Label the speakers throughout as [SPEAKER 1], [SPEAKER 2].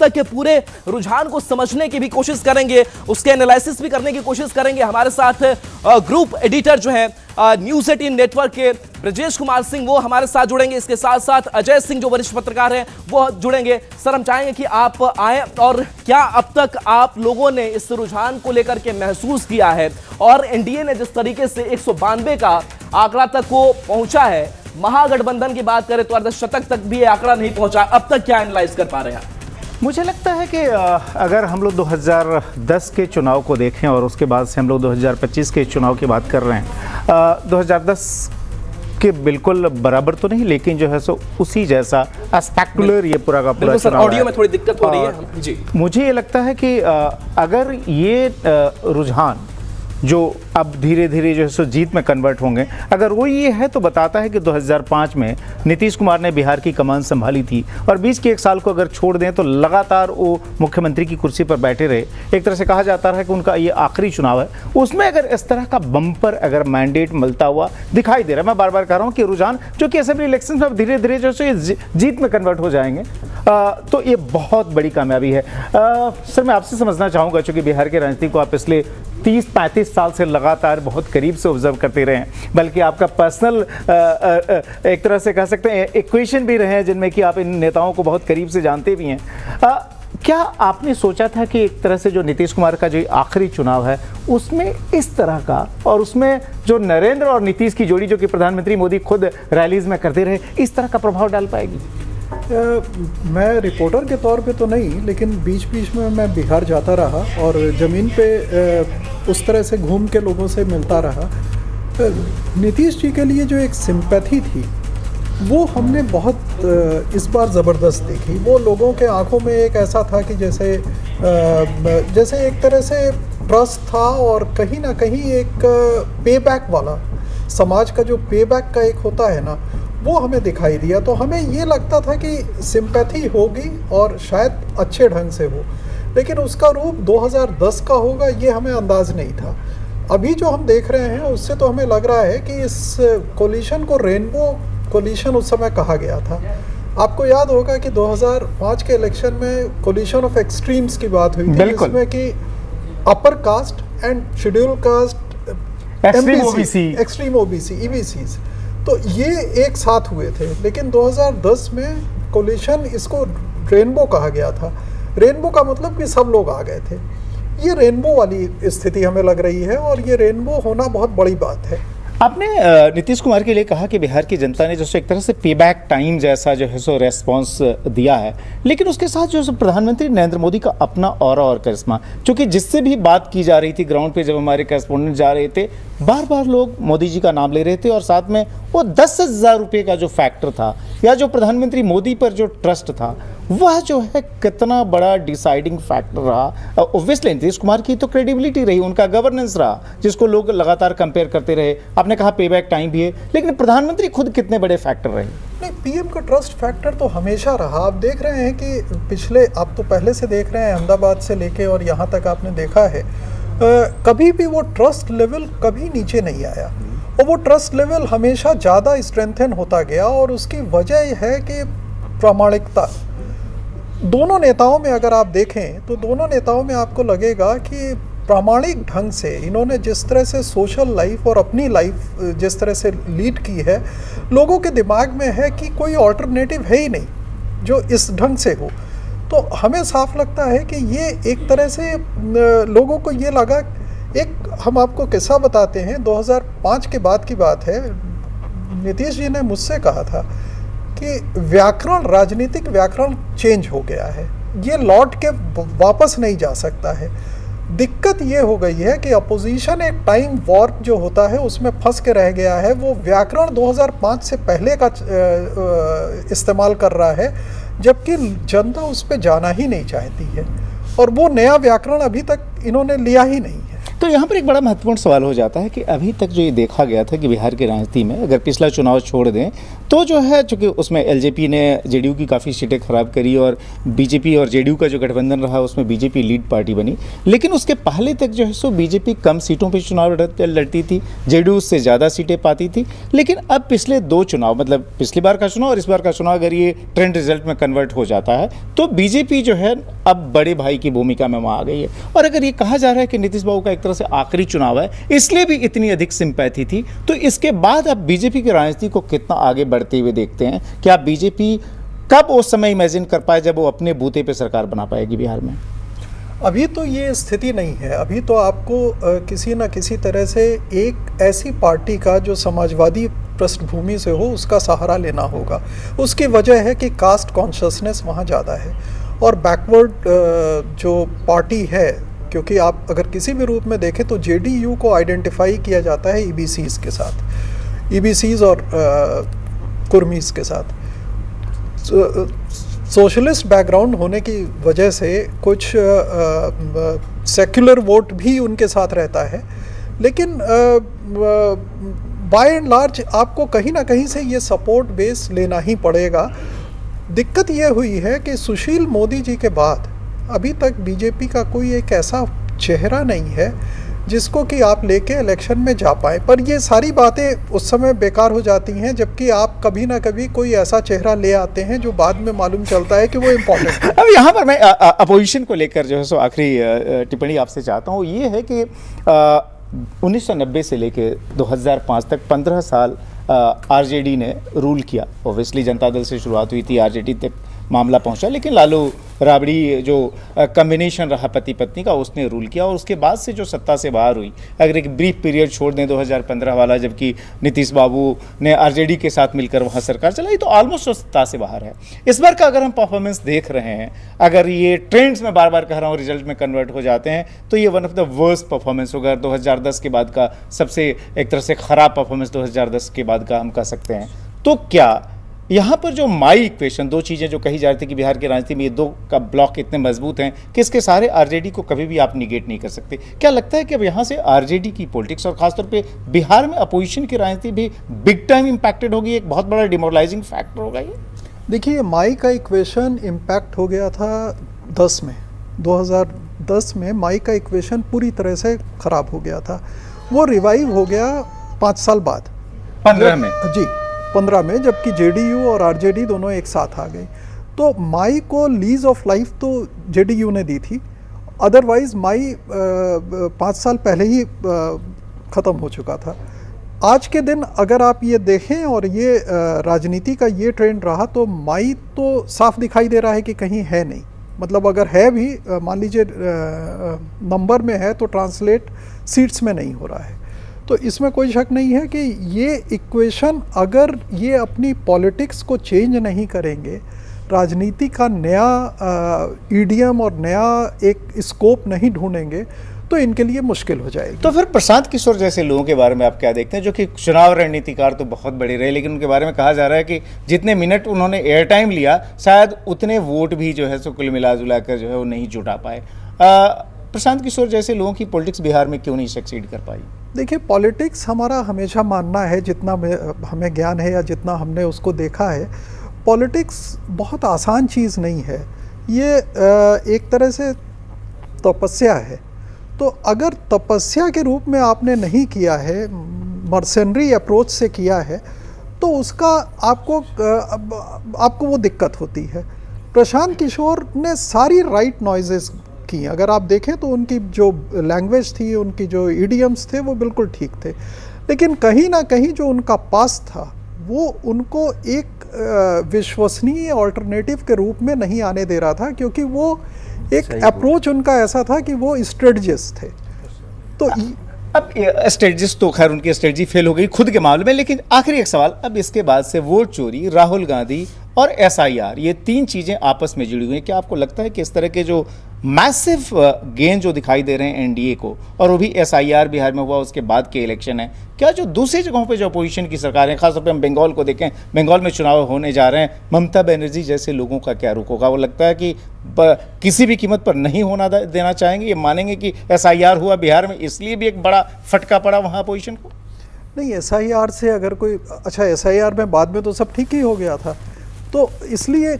[SPEAKER 1] तक के पूरे रुझान को समझने की भी कोशिश करेंगे, उसके एनालिसिस भी करने की कोशिश करेंगे। हमारे साथ ग्रुप एडिटर जो है न्यूज़ 18 नेटवर्क के ब्रजेश कुमार सिंह, वो हमारे साथ जुड़ेंगे। इसके साथ साथ अजय सिंह जो वरिष्ठ पत्रकार हैं वो जुड़ेंगे। सर, हम चाहेंगे कि आप आए और क्या अब तक आप लोगों ने इस रुझान को लेकर के महसूस किया है, और एनडीए ने जिस तरीके से 192 का आंकड़ा तक को पहुंचा है, महागठबंधन की बात करें तो अर्धशतक तक भी ये आंकड़ा नहीं पहुंचा, अब तक क्या एनालाइज कर पा रहे हैं?
[SPEAKER 2] मुझे लगता है कि अगर हम लोग 2010 के चुनाव को देखें और उसके बाद से हम लोग 2025 के चुनाव की बात कर रहे हैं, 2010 के बिल्कुल बराबर तो नहीं, लेकिन जो है सो उसी जैसा स्पेक्टुलर ये पूरा का पूरा
[SPEAKER 1] सर, ऑडियो में थोड़ी दिक्कत हो रही है जी।
[SPEAKER 2] मुझे ये लगता है कि अगर ये रुझान जो अब धीरे धीरे जो है सो जीत में कन्वर्ट होंगे, अगर वो ये है तो बताता है कि 2005 में नीतीश कुमार ने बिहार की कमान संभाली थी और बीच के एक साल को अगर छोड़ दें तो लगातार वो मुख्यमंत्री की कुर्सी पर बैठे रहे। एक तरह से कहा जाता है कि उनका ये आखिरी चुनाव है। उसमें अगर इस तरह का बम्पर अगर मैंडेट मिलता हुआ दिखाई दे रहा है, मैं बार बार कह रहा हूँ कि रुझान जो कि असेंबली इलेक्शन में धीरे धीरे जो है जीत में कन्वर्ट हो जाएंगे, तो ये बहुत बड़ी कामयाबी है। सर, मैं आपसे समझना चाहूँगा, चूँकि बिहार की राजनीति को आप पिछले 30-35 साल से लगातार बहुत करीब से ऑब्जर्व करते रहे हैं, बल्कि आपका पर्सनल एक तरह से कह सकते हैं इक्वेशन भी रहे हैं जिनमें कि आप इन नेताओं को बहुत करीब से जानते भी हैं। क्या आपने सोचा था कि एक तरह से जो नीतीश कुमार का जो आखिरी चुनाव है उसमें इस तरह का, और उसमें जो नरेंद्र और नीतीश की जोड़ी जो कि प्रधानमंत्री मोदी खुद रैलीज में करते रहे, इस तरह का प्रभाव डाल पाएगी?
[SPEAKER 3] मैं रिपोर्टर के तौर पे तो नहीं, लेकिन बीच बीच में मैं बिहार जाता रहा और ज़मीन पे उस तरह से घूम के लोगों से मिलता रहा। नीतीश जी के लिए जो एक सिंपैथी थी वो हमने बहुत इस बार ज़बरदस्त देखी। वो लोगों के आंखों में एक ऐसा था कि जैसे एक तरह से ट्रस्ट था, और कहीं ना कहीं एक पे बैक वाला, समाज का जो पे बैक का एक होता है ना, वो हमें दिखाई दिया। तो हमें ये लगता था कि सिंपैथी होगी और शायद अच्छे ढंग से हो, लेकिन उसका रूप 2010 का होगा ये हमें अंदाज नहीं था। अभी जो हम देख रहे हैं उससे तो हमें लग रहा है कि इस कोलिशन को रेनबो कोलिशन उस समय कहा गया था। आपको याद होगा कि 2005 के इलेक्शन में कोलिशन ऑफ एक्सट्रीम्स की बात हुई थी, जिसमें कि upper caste and schedule caste, extreme OBC, EBCs, तो ये एक साथ हुए थे। लेकिन 2010 में कोलिशन, इसको रेनबो कहा गया था। रेनबो का मतलब कि सब लोग आ गए थे। ये रेनबो वाली स्थिति हमें लग रही है, और ये रेनबो होना बहुत बड़ी बात है।
[SPEAKER 2] आपने नीतीश कुमार के लिए कहा कि बिहार की जनता ने जैसे एक तरह से पे बैक टाइम जैसा जो है सो रेस्पॉन्स दिया है, लेकिन उसके साथ जो प्रधानमंत्री नरेंद्र मोदी का अपना ऑरा और करिश्मा, क्योंकि जिससे भी बात की जा रही थी ग्राउंड पे, जब हमारे करेस्पॉन्डेंट जा रहे थे, बार बार लोग मोदी जी का नाम ले रहे थे, और साथ में वो 10,000 रुपये का जो फैक्टर था, या जो प्रधानमंत्री मोदी पर जो ट्रस्ट था, वह जो है कितना बड़ा डिसाइडिंग फैक्टर रहा। ऑब्वियसली नीतीश कुमार की तो क्रेडिबिलिटी रही, उनका गवर्नेंस रहा, जिसको लोग लगातार कंपेयर करते रहे। आपने कहा पे बैक टाइम भी है, लेकिन प्रधानमंत्री खुद कितने बड़े फैक्टर रहे?
[SPEAKER 3] नहीं, पीएम का ट्रस्ट फैक्टर तो हमेशा रहा। आप देख रहे हैं कि पिछले, आप तो पहले से देख रहे हैं, अहमदाबाद से लेके और यहाँ तक आपने देखा है, कभी भी वो ट्रस्ट लेवल कभी नीचे नहीं आया, और वो ट्रस्ट लेवल हमेशा ज़्यादा स्ट्रेंथन होता गया। और उसकी वजह यह है कि प्रामाणिकता। दोनों नेताओं में अगर आप देखें तो दोनों नेताओं में आपको लगेगा कि प्रामाणिक ढंग से इन्होंने जिस तरह से सोशल लाइफ और अपनी लाइफ जिस तरह से लीड की है, लोगों के दिमाग में है कि कोई ऑल्टरनेटिव है ही नहीं जो इस ढंग से हो। तो हमें साफ लगता है कि ये एक तरह से लोगों को ये लगा। एक हम आपको किस्सा बताते हैं, 2005 के बाद की बात है। नीतीश जी ने मुझसे कहा था कि व्याकरण, राजनीतिक व्याकरण चेंज हो गया है, ये लौट के वापस नहीं जा सकता है। दिक्कत ये हो गई है कि अपोजिशन एक टाइम वॉर्प जो होता है उसमें फंस के रह गया है। वो व्याकरण 2005 से पहले का इस्तेमाल कर रहा है, जबकि जनता उस पर जाना ही नहीं चाहती है, और वो नया व्याकरण अभी तक इन्होंने लिया ही नहीं है।
[SPEAKER 2] तो तो यहाँ पर एक बड़ा महत्वपूर्ण सवाल हो जाता है कि अभी तक जो ये देखा गया था कि बिहार की राजनीति में अगर पिछला चुनाव छोड़ दें तो जो है, चूँकि उसमें एलजेपी ने जेडीयू की काफ़ी सीटें खराब करी और बीजेपी और जेडीयू का जो गठबंधन रहा उसमें बीजेपी लीड पार्टी बनी, लेकिन उसके पहले तक जो है सो बीजेपी कम सीटों पर चुनाव लड़ती थी, जेडीयू उससे ज़्यादा सीटें पाती थी। लेकिन अब पिछले 2 चुनाव, मतलब पिछली बार का चुनाव और इस बार का चुनाव, अगर ये ट्रेंड रिजल्ट में कन्वर्ट हो जाता है तो बीजेपी जो है अब बड़े भाई की भूमिका में वहाँ आ गई है। और अगर ये कहा जा रहा है कि नीतीश बाबू का एक तरह से आखिरी चुनाव है, इसलिए भी इतनी अधिक सिंपैथी थी, तो इसके बाद अब बीजेपी की राजनीति को कितना आगे बढ़ते हुए देखते हैं? क्या बीजेपी कब उस समय इमेजिन कर पाए जब वो अपने बूते पे सरकार बना पाएगी बिहार में?
[SPEAKER 3] अभी तो ये स्थिति नहीं है। अभी तो आपको किसी न किसी तरह से एक ऐसी पार्टी का जो समाजवादी पृष्ठभूमि से हो उसका सहारा लेना होगा। उसकी वजह है कि कास्ट कॉन्शियसनेस वहाँ ज़्यादा है और बैकवर्ड जो पार्टी है, क्योंकि आप अगर किसी भी रूप में देखें तो जेडीयू को आइडेंटिफाई किया जाता है ईबीसीज़ के साथ, ईबीसीज़ और कुर्मीज़ के साथ। सोशलिस्ट बैकग्राउंड होने की वजह से कुछ सेक्युलर वोट भी उनके साथ रहता है, लेकिन बाय एंड लार्ज आपको कहीं ना कहीं से ये सपोर्ट बेस लेना ही पड़ेगा। दिक्कत ये हुई है कि सुशील मोदी जी के बाद अभी तक बीजेपी का कोई एक ऐसा चेहरा नहीं है जिसको कि आप लेके इलेक्शन में जा पाए। पर ये सारी बातें उस समय बेकार हो जाती हैं जबकि आप कभी ना कभी कोई ऐसा चेहरा ले आते हैं जो बाद में मालूम चलता है कि वो इम्पोर्टेंट है।
[SPEAKER 2] अब यहाँ पर मैं अपोजिशन को लेकर जो है सो आखिरी टिप्पणी आपसे चाहता हूँ, ये है कि 1990 से लेकर 2005 तक 15 साल आरजेडी ने रूल किया। ओब्वियसली जनता दल से शुरुआत हुई थी, आरजेडी तक मामला पहुंचा, लेकिन लालू राबड़ी जो कम्बिनेशन रहा पति पत्नी का उसने रूल किया और उसके बाद से जो सत्ता से बाहर हुई, अगर एक ब्रीफ पीरियड छोड़ दें 2015 वाला जबकि नीतीश बाबू ने आरजेडी के साथ मिलकर वहाँ सरकार चलाई, तो ऑलमोस्ट सत्ता से बाहर है। इस बार का अगर हम परफॉर्मेंस देख रहे हैं, अगर ये ट्रेंड्स में बार बार कह रहा हूँ रिजल्ट में कन्वर्ट हो जाते हैं, तो ये one of the worst performance होगा। 2010 के बाद का सबसे एक तरह से ख़राब परफॉर्मेंस 2010 के बाद का हम कह सकते हैं। तो क्या यहाँ पर जो माई इक्वेशन, 2 चीज़ें जो कही जा रही थी कि बिहार की राजनीति में ये 2 का ब्लॉक इतने मजबूत हैं कि इसके सारे आरजेडी को कभी भी आप निगेट नहीं कर सकते, क्या लगता है कि अब यहाँ से आरजेडी की पॉलिटिक्स और खासतौर पे बिहार में अपोजिशन की राजनीति भी बिग टाइम इम्पैक्टेड होगी, एक बहुत बड़ा डिमोरलाइजिंग फैक्टर होगा ये?
[SPEAKER 3] देखिए, माई का इक्वेशन इम्पैक्ट हो गया था 10 में, 2010 में माई का इक्वेशन पूरी तरह से ख़राब हो गया था। वो रिवाइव हो गया 5 साल बाद,
[SPEAKER 2] 15 में
[SPEAKER 3] जी 15 में, जबकि जेडीयू और आरजेडी दोनों एक साथ आ गए। तो माई को लीज ऑफ लाइफ तो जेडीयू ने दी थी, अदरवाइज माई 5 साल पहले ही ख़त्म हो चुका था। आज के दिन अगर आप ये देखें और ये राजनीति का ये ट्रेंड रहा तो माई तो साफ दिखाई दे रहा है कि कहीं है नहीं। मतलब अगर है भी, मान लीजिए नंबर में है तो ट्रांसलेट सीट्स में नहीं हो रहा है। तो इसमें कोई शक नहीं है कि ये इक्वेशन, अगर ये अपनी पॉलिटिक्स को चेंज नहीं करेंगे, राजनीति का नया ईडीएम और नया एक स्कोप नहीं ढूंढेंगे, तो इनके लिए मुश्किल हो जाएगी।
[SPEAKER 2] तो फिर प्रशांत किशोर जैसे लोगों के बारे में आप क्या देखते हैं, जो कि चुनाव रणनीतिकार तो बहुत बड़े रहे, लेकिन उनके बारे में कहा जा रहा है कि जितने मिनट उन्होंने एयर टाइम लिया, शायद उतने वोट भी जो है सो कुल मिला जुला कर जो है वो नहीं जुटा पाए। प्रशांत किशोर जैसे लोगों की पॉलिटिक्स बिहार में क्यों नहीं सक्सीड कर पाई?
[SPEAKER 3] देखिए, पॉलिटिक्स हमारा हमेशा मानना है, जितना हमें ज्ञान है या जितना हमने उसको देखा है, पॉलिटिक्स बहुत आसान चीज़ नहीं है। ये एक तरह से तपस्या है। तो अगर तपस्या के रूप में आपने नहीं किया है, मर्सेनरी अप्रोच से किया है, तो उसका आपको वो दिक्कत होती है। प्रशांत किशोर ने सारी राइट नॉइजेस की। अगर आप देखें तो उनकी जो लैंग्वेज थी, उनकी जो इडियम्स थे, वो बिल्कुल ठीक थे, लेकिन कहीं ना कहीं जो उनका पास था वो उनको एक विश्वसनीय ऑल्टरनेटिव के रूप में नहीं आने दे रहा था, क्योंकि वो एक अप्रोच उनका ऐसा था कि वो स्ट्रेटजिस्ट थे। तो
[SPEAKER 2] अब स्ट्रेटजिस्ट तो खैर उनकी स्ट्रेटजी फेल हो गई खुद के मामले में, लेकिन आखिरी एक सवाल, अब इसके बाद से वोट चोरी, राहुल गांधी और एसआईआर, ये तीन चीज़ें आपस में जुड़ी हुई हैं। क्या आपको लगता है कि इस तरह के जो मैसिव गेन जो दिखाई दे रहे हैं एनडीए को, और वो भी एसआईआर बिहार में हुआ, उसके बाद के इलेक्शन है, क्या जो दूसरी जगहों पे जो अपोजिशन की सरकार है, खासतौर पे हम बंगाल को देखें, बंगाल में चुनाव होने जा रहे हैं, ममता बनर्जी जैसे लोगों का क्या रुख होगा? वो लगता है कि किसी भी कीमत पर नहीं होना देना चाहेंगे, ये मानेंगे कि एसआईआर हुआ बिहार में इसलिए भी एक बड़ा फटका पड़ा वहाँ अपोजिशन को?
[SPEAKER 3] नहीं, एसआईआर से अगर कोई, अच्छा एसआईआर में बाद में तो सब ठीक ही हो गया था, तो इसलिए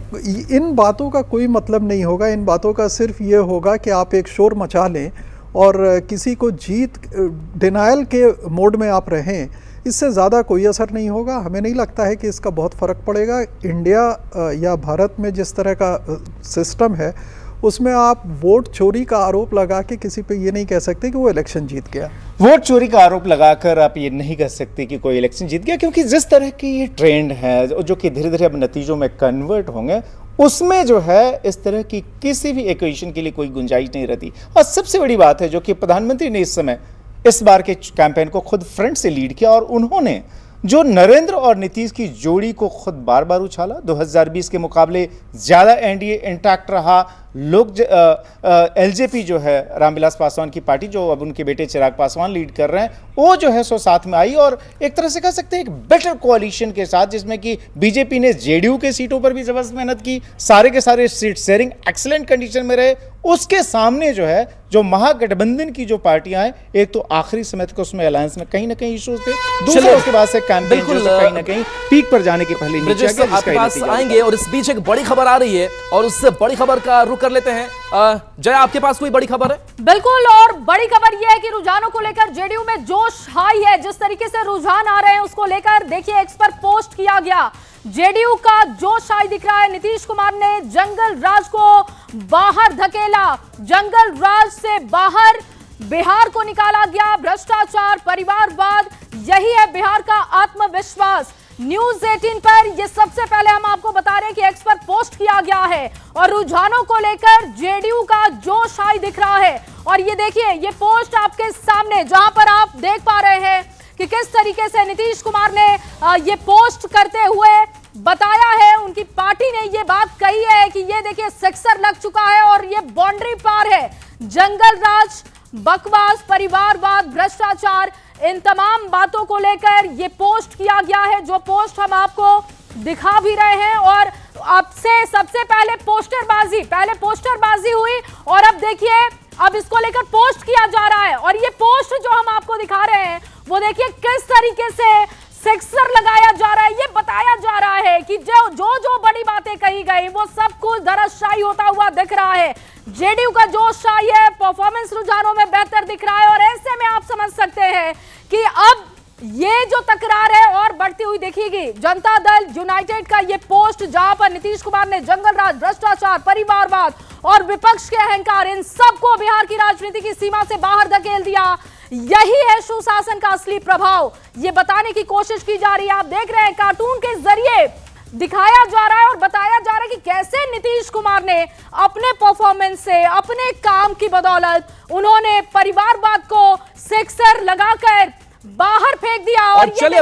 [SPEAKER 3] इन बातों का कोई मतलब नहीं होगा। इन बातों का सिर्फ ये होगा कि आप एक शोर मचा लें और किसी को जीत, डिनायल के मोड में आप रहें, इससे ज़्यादा कोई असर नहीं होगा। हमें नहीं लगता है कि इसका बहुत फ़र्क पड़ेगा। इंडिया या भारत में जिस तरह का सिस्टम है, उसमें आप वोट चोरी का आरोप लगा के किसी पे ये नहीं कह सकते कि वो इलेक्शन जीत गया।
[SPEAKER 2] वोट चोरी का आरोप लगाकर आप ये नहीं कह सकते कि कोई इलेक्शन जीत गया, क्योंकि जिस तरह की ये ट्रेंड है जो कि धीरे धीरे अब नतीजों में कन्वर्ट होंगे, उसमें जो है इस तरह की किसी भी एक्वेशन के लिए कोई गुंजाइश नहीं रहती। और सबसे बड़ी बात है जो कि प्रधानमंत्री ने इस समय इस बार के कैंपेन को खुद फ्रंट से लीड किया, और उन्होंने जो नरेंद्र और नीतीश की जोड़ी को खुद बार बार उछाला। 2020 के मुकाबले ज़्यादा एनडीए इंटैक्ट रहा। लोग एलजेपी जो है रामविलास पासवान की पार्टी, जो अब उनके बेटे चिराग पासवान लीड कर रहे हैं, वो जो है सो साथ में आई, और एक तरह से कह सकते हैं एक बेटर कोalition के साथ, जिसमें कि बीजेपी ने जेडीयू के सीटों पर भी जबरदस्त मेहनत की, सारे के सारे सीट शेयरिंग एक्सीलेंट कंडीशन में रहे। उसके सामने जो है जो महागठबंधन की जो पार्टियां हैं, एक तो आखिरी समय तक उसमें अलायंस में कहीं ना कहीं इश्यूज थे, दूसरे उसके बाद से कैंपेन जो कहीं ना कहीं पीक पर जाने के पहले नीचे आ गया,
[SPEAKER 1] आपके पास आएंगे। और इस बीच एक बड़ी खबर आ रही है, और उससे बड़ी खबर का रुख कर लेते हैं। जय, आपके पास कोई बड़ी खबर है?
[SPEAKER 4] बिल्कुल, और बड़ी खबर यह है कि रुझानों को लेकर जेडीयू में जोश हाई है। जिस तरीके से रुझान आ रहे हैं उसको लेकर देखिए, एक्स पर पोस्ट किया गया, जेडीयू का जोश हाई दिख रहा है। नीतीश कुमार ने जंगल राज को बाहर धकेला, जंगल राज से बाहर बिहार को निकाला गया। भ्रष्टाचार, परिवारवाद, यही है बिहार का आत्मविश्वास। न्यूज 18 पर ये सबसे पहले हम आपको बता रहे हैं कि एक्स पर पोस्ट किया गया है, और रुझानों को लेकर जेडीयू का जोश हाई दिख रहा है। और ये देखिए, ये पोस्ट आपके सामने, जहां पर आप देख पा रहे हैं कि किस तरीके से नीतीश कुमार ने ये पोस्ट करते हुए बताया है, उनकी पार्टी ने ये बात कही है कि ये देखिए सिक्सर लग चुका है और ये बाउंड्री पार है। जंगल राज, बकवास, परिवारवाद, भ्रष्टाचार, इन तमाम बातों को लेकर ये पोस्ट किया गया है, जो पोस्ट हम आपको दिखा भी रहे हैं। और आपसे सबसे पहले पोस्टरबाजी हुई, और अब देखिए, अब इसको लेकर पोस्ट किया जा रहा है। और ये पोस्ट जो हम आपको दिखा रहे हैं, वो देखिए किस तरीके से सिक्सर लगाया जा रहा है। ये बताया जा रहा है कि जो बड़ी बातें कही गई, वो सब कुछ धराशायी होता हुआ दिख रहा है। जेडीयू का जोश शाही है, परफॉर्मेंस रुझानों में बेहतर दिख रहा है, और ऐसे में आप समझ सकते हैं कि अब ये जो तकरार है और बढ़ती हुई दिखेगी। जनता दल यूनाइटेड का ये पोस्ट, जहां पर नीतीश कुमार ने जंगल राज, भ्रष्टाचार, परिवारवाद और विपक्ष के अहंकार, इन सबको बिहार की राजनीति की सीमा से बाहर धकेल दिया। यही है सुशासन का असली प्रभाव, ये बताने की कोशिश की जा रही है। आप देख रहे हैं, कार्टून के जरिए दिखाया जा रहा है और बताया जा रहा है कि कैसे नीतीश कुमार ने अपने परफॉर्मेंस से, अपने काम की बदौलत, उन्होंने परिवारवाद को सिक्सर लगाकर बाहर फेंक दिया। और
[SPEAKER 1] चलिए,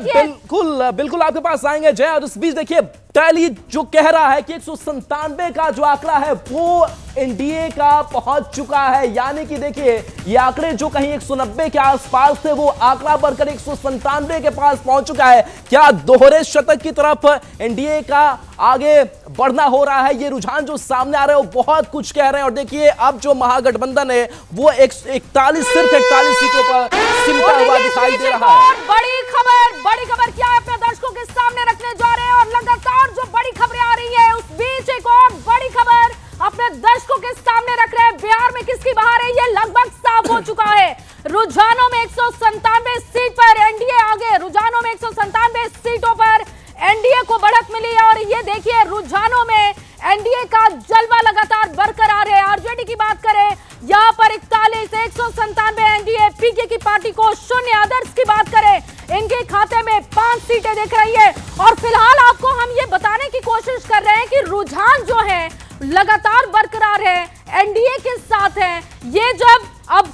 [SPEAKER 1] बिल्कुल आपके पास आएंगे जय। और इस बीच देखिए, टैली जो कह रहा है कि 197 का जो आंकड़ा है वो एनडीए का पहुंच चुका है, यानी कि देखिए, ये आंकड़े जो कहीं 190 के आसपास थे, वो आंकड़ा बढ़कर 197 के पास पहुंच चुका है। क्या दोहरे शतक की तरफ एनडीए का आगे बढ़ना हो रहा है? ये रुझान जो सामने आ रहे हैं वो बहुत कुछ कह रहे हैं। और देखिए, अब जो महागठबंधन है वो सिर्फ 41 सीटों पर सिमटा हुआ दिखाई दे रहा है।
[SPEAKER 4] बड़ी खबर क्या है, अपने दर्शकों के सामने रखने जा रहे हैं, और लगातार जो बड़ी खबरें आ रही है, उस बीच एक और बड़ी खबर अपने दर्शकों के सामने रख रहे हैं। बिहार में किसकी बहार है, ये लगभग साफ हो चुका है। रुझानों में 197 सीट पर एनडीए आगे, रुझानों में 197 सीटों पर एनडीए को बढ़त मिली है। और ये देखिए, रुझानों में एनडीए का जलवा लगातार बरकरार है। आरजेडी की बात करें, यहाँ पर 41, 197 एनडीए, पीके की पार्टी को 0। अदर्स की बात करें, इनके खाते में 5 सीटें दिख रही है। और फिलहाल आपको हम ये बताने की कोशिश कर रहे हैं कि रुझान जो है लगातार बरकरार है, एनडीए के साथ है। ये जब अब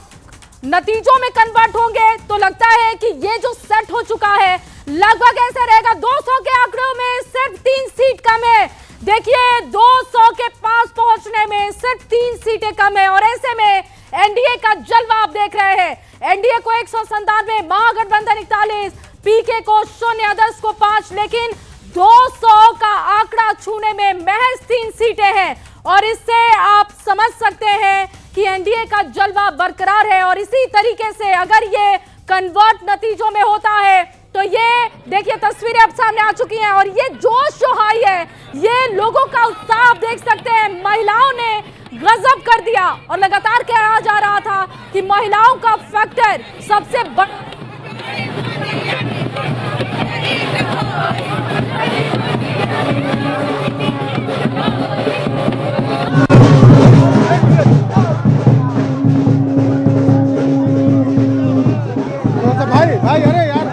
[SPEAKER 4] नतीजों में कन्वर्ट होंगे तो लगता है कि ये जो सेट हो चुका है लगभग ऐसे रहेगा। 200 के आंकड़ों में सिर्फ 3 सीट कम है। देखिए 200 के पास पहुंचने में सिर्फ 3 सीटें कम है और ऐसे में एनडीए का जलवा आप देख रहे हैं। एनडीए को 197, महागठबंधन 41, पीके को 0, अदर्स को 5, लेकिन 200 का आंकड़ा छूने में महज 3 सीटें हैं और इससे आप समझ सकते हैं कि एनडीए का जलवा बरकरार है। और इसी तरीके से अगर ये कन्वर्ट नतीजों में होता है तो ये देखिए तस्वीरें अब सामने आ चुकी हैं और ये जोश जो हाई है, ये लोगों का उत्साह आप देख सकते हैं। महिलाओं ने गजब कर दिया और लगातार कहा जा रहा था कि महिलाओं का फैक्टर सबसे बड़ा
[SPEAKER 5] भाई अरे यार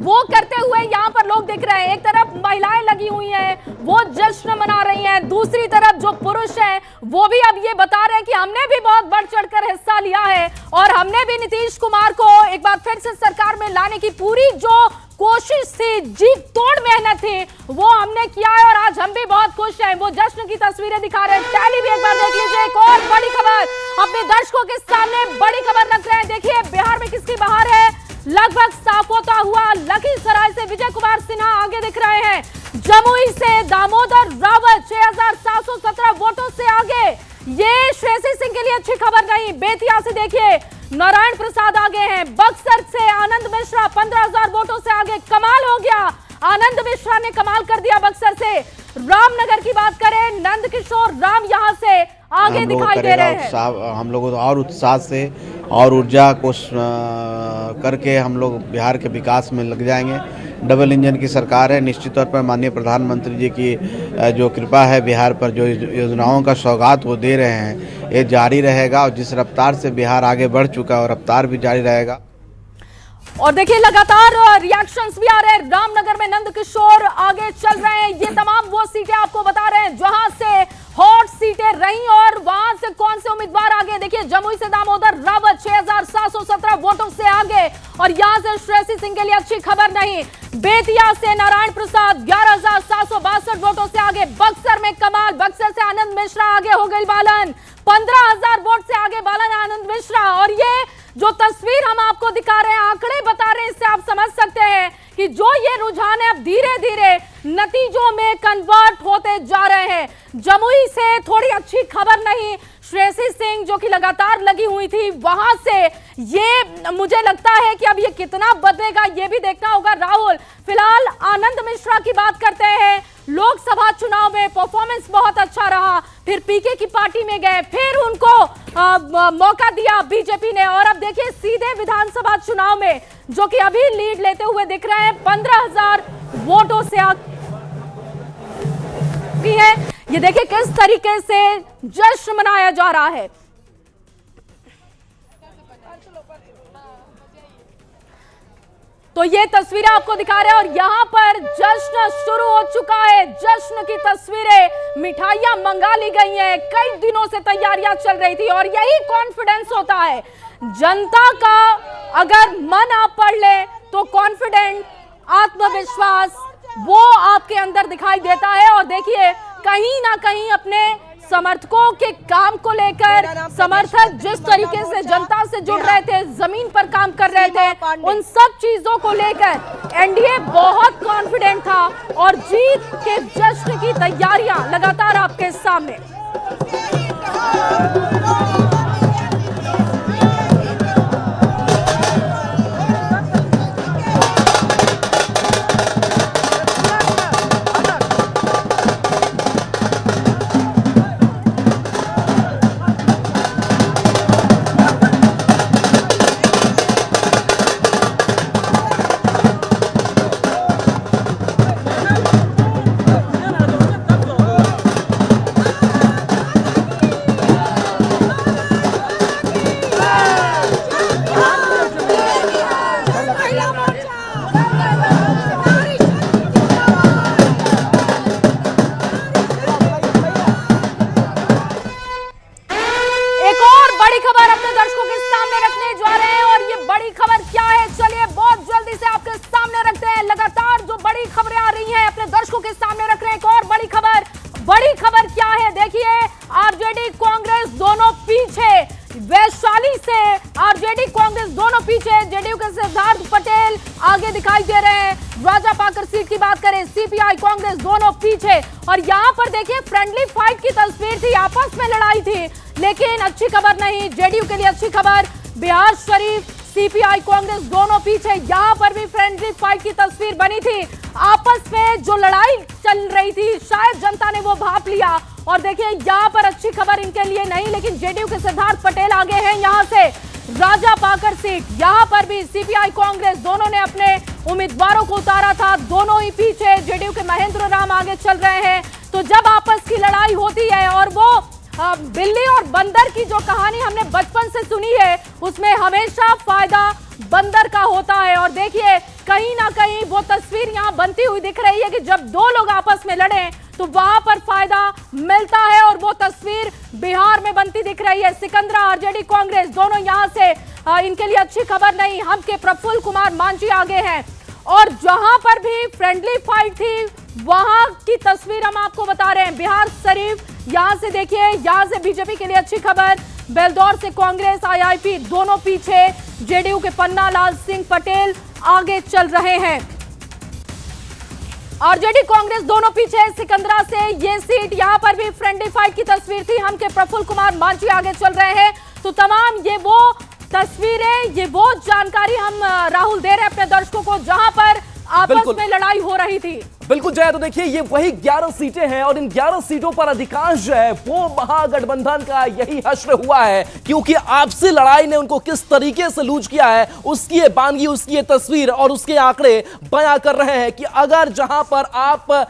[SPEAKER 4] वो करते हुए यहाँ पर लोग दिख रहे हैं। एक तरफ महिलाएं लगी हुई हैं, वो जश्न मना रही हैं, दूसरी तरफ जो पुरुष हैं वो भी अब ये बता रहे हैं कि हमने भी बहुत बढ़ चढ़कर हिस्सा लिया है और हमने भी नीतीश कुमार को एक बार फिर से सरकार में लाने की पूरी जो कोशिश थी, जी तोड़ मेहनत थी, वो हमने किया है और आज हम भी बहुत खुश हैं। वो जश्न की तस्वीरें दिखा रहे हैं। टैली भी एक बार देख लीजिए। एक और बड़ी खबर अपने दर्शकों के सामने बड़ी खबर रख रहे हैं। देखिए बिहार में किसकी बहार है, लगभग साफ होता हुआ लखीसराय से विजय कुमार सिन्हा आगे दिख रहे हैं। जमुई से दामोदर रावत 6717 वोटों से आगे। ये श्रेयसी सिंह के लिए अच्छी खबर नहीं। बेतिया से देखिए नारायण प्रसाद आगे हैं। बक्सर से आनंद मिश्रा 15000 वोटों से आगे। कमाल हो गया, आनंद मिश्रा ने कमाल कर दिया बक्सर से। रामनगर की बात करें, नंदकिशोर राम यहां से आगे दिखाई दे रहे हैं।
[SPEAKER 6] हम लोग और उत्साह से और ऊर्जा को करके हम लोग बिहार के विकास में लग जाएंगे। डबल इंजन की सरकार है। निश्चित तौर पर माननीय प्रधानमंत्री जी की जो कृपा है बिहार पर, जो योजनाओं का सौगात वो दे रहे हैं, ये जारी रहेगा और जिस रफ्तार से बिहार आगे बढ़ चुका है और रफ्तार भी जारी रहेगा।
[SPEAKER 4] और देखिए लगातार रिएक्शंस भी आ रहे हैं। रामनगर में नंदकिशोर आगे चल रहे हैं। ये तमाम वो सीटें आपको बता रहे हैं जहां से हॉट सीटें रही और वहां से कौन से उम्मीदवार आगे। देखिए जमुई से दामोदर रावत 6717 वोटों से आगे और यहां से श्रेयसी सिंह के लिए अच्छी खबर नहीं। बेतिया से नारायण प्रसाद 11762 वोटों से आगे। बक्सर में कमाल, बक्सर से आनंद मिश्रा आगे हो गई बालन, 15000 वोट से आगे बालन आनंद मिश्रा। और ये जो तस्वीर हम आपको दिखा रहे हैं, आंकड़े बता रहे हैं, इससे आप समझ सकते हैं कि जो ये रुझान है अब धीरे धीरे नतीजों में कन्वर्ट होते जा रहे हैं। जमुई से थोड़ी अच्छी खबर नहीं। श्रेयसी सिंह जो कि लगातार लगी हुई थी, वहां से ये मुझे लगता है कि अब ये कितना बदलेगा ये भी देखना होगा। राहुल, फिलहाल आनंद मिश्रा की बात करते हैं। लोकसभा चुनाव में परफॉर्मेंस बहुत अच्छा रहा, फिर पीके की पार्टी में गए, फिर उनको मौका दिया बीजेपी ने और अब देखिए सीधे विधानसभा चुनाव में जो कि अभी लीड लेते हुए दिख रहे हैं, 15000 वोटों से आगे है। ये देखिए किस तरीके से जश्न मनाया जा रहा है। तो ये तस्वीरें आपको दिखा रहे हैं और यहाँ पर जश्न शुरू हो चुका है। जश्न की तस्वीरें, मिठाइयां मंगा ली गई हैं, कई दिनों से तैयारियां चल रही थी और यही कॉन्फिडेंस होता है जनता का। अगर मन आप पढ़ ले तो कॉन्फिडेंट, आत्मविश्वास वो आपके अंदर दिखाई देता है। और देखिए कहीं ना कहीं अपने समर्थकों के काम को लेकर समर्थक जिस तरीके से जनता से जुड़ रहे थे, जमीन पर काम कर रहे थे, उन सब चीजों को लेकर एनडीए बहुत कॉन्फिडेंट था और जीत के जश्न की तैयारियां लगातार आपके सामने। दर्शकों के सामने रख रहे हैं एक और बड़ी खबर क्या है देखिए। आरजेडी कांग्रेस दोनों पीछे, वैशाली से आरजेडी कांग्रेस दोनों पीछे, जेडीयू के सिद्धार्थ पटेल आगे दिखाई दे रहे हैं। राजापाकर सीट की बात करें, सीपीआई कांग्रेस दोनों पीछे। और यहां पर देखिए फ्रेंडली फाइट की तस्वीर थी, आपस में लड़ाई थी, लेकिन अच्छी खबर नहीं, जेडीयू के लिए अच्छी खबर। बिहार शरीफ सीपीआई कांग्रेस दोनों पीछे, यहां पर भी फ्रेंडली फाइट की तस्वीर बनी थी। आपस में जो लड़ाई चल रही थी शायद जनता ने वो भांप लिया। और देखिए यहां पर अच्छी खबर इनके लिए नहीं, लेकिन जेडीयू के सिद्धार्थ पटेल आगे हैं यहां से। राजापाकर सीट, यहां पर भी सीपीआई कांग्रेस दोनों ने अपने उम्मीदवारों को उतारा था, दोनों ही पीछे, जेडीयू के महेंद्र राम आगे चल रहे हैं। तो जब आपस की लड़ाई होती है, और वो बिल्ली और बंदर की जो कहानी हमने बचपन से सुनी है, उसमें हमेशा फायदा बंदर का होता है। और देखिए कहीं ना कहीं वो तस्वीर यहां बनती हुई दिख रही है कि जब दो लोग आपस में लड़े तो वहां पर फायदा मिलता है, और वो तस्वीर बिहार में बनती दिख रही है। सिकंदरा आरजेडी कांग्रेस दोनों यहां से, इनके लिए अच्छी खबर नहीं, हम के प्रफुल्ल कुमार मांझी आगे हैं। और जहां पर भी फ्रेंडली फाइट थी वहां की तस्वीर हम आपको बता रहे हैं। बिहार शरीफ, यहां से देखिए, यहां से बीजेपी के लिए अच्छी खबर, बेलदौर से कांग्रेस, आईआईपी दोनों पीछे, जेडीयू के पन्ना लाल सिंह पटेल आगे चल रहे हैं। आरजेडी कांग्रेस दोनों पीछे, सिकंदरा से ये सीट, यहां पर भी फ्रेंडली फाइट की तस्वीर थी, हम के प्रफुल्ल कुमार मांझी आगे चल रहे हैं। तो तमाम ये वो तस्वीरें, ये वो जानकारी हम राहुल दे रहे हैं अपने दर्शकों को, जहां पर आपस में लड़ाई हो रही थी।
[SPEAKER 1] बिल्कुल जय, तो देखिए ये वही 11 सीटें हैं, और इन 11 सीटों पर अधिकांश जो है वो महागठबंधन का यही हश्र हुआ है, क्योंकि आपसी लड़ाई ने उनको किस तरीके से लूज किया है उसकी ये बानगी, उसकी ये तस्वीर और उसके आंकड़े बयां कर रहे हैं कि अगर जहां पर आप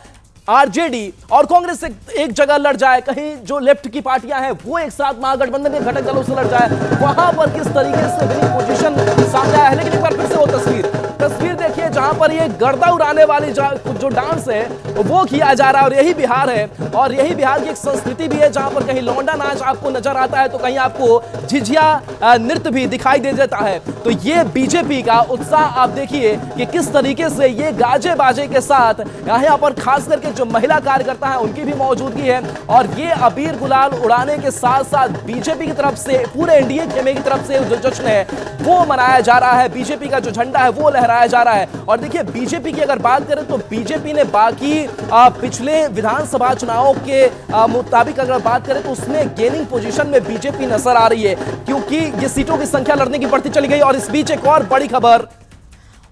[SPEAKER 1] आरजेडी और कांग्रेस एक जगह लड़ जाए, कहीं जो लेफ्ट की पार्टियां हैं वो एक साथ महागठबंधन के घटक दलों से लड़ जाए, वहां पर किस तरीके से विनिंग पोजीशन सामने आया है। लेकिन एक बार फिर से वो तस्वीर देखिए जहां पर ये गर्दा उड़ाने वाली जो डांस है वो किया जा रहा है, और यही बिहार है, और यही बिहार की एक संस्कृति भी है, जहां पर कहीं लौंडा नाच आपको नजर आता है तो कहीं आपको झिझिया नृत्य भी दिखाई दे देता है। तो ये बीजेपी का उत्साह आप देखिए कि किस तरीके से ये गाजे बाजे के साथ यहाँ पर खास करके जो महिला कार्यकर्ता है उनकी भी मौजूदगी है, और ये अबीर गुलाल उड़ाने के साथ साथ बीजेपी की तरफ से, पूरे एनडीए खेमे की तरफ से जो जश्न है वो मनाया जा रहा है, बीजेपी का जो झंडा है वो लहराया जा रहा है। और देखिए बीजेपी की अगर बात करें तो बीजेपी ने बाकी पिछले विधानसभा चुनावों के मुताबिक अगर बात करें तो उसमें गेनिंग पोजीशन में बीजेपी नजर आ रही है, क्योंकि ये सीटों की संख्या लड़ने की बढ़ती चली गई। और इस बीच एक और बड़ी खबर,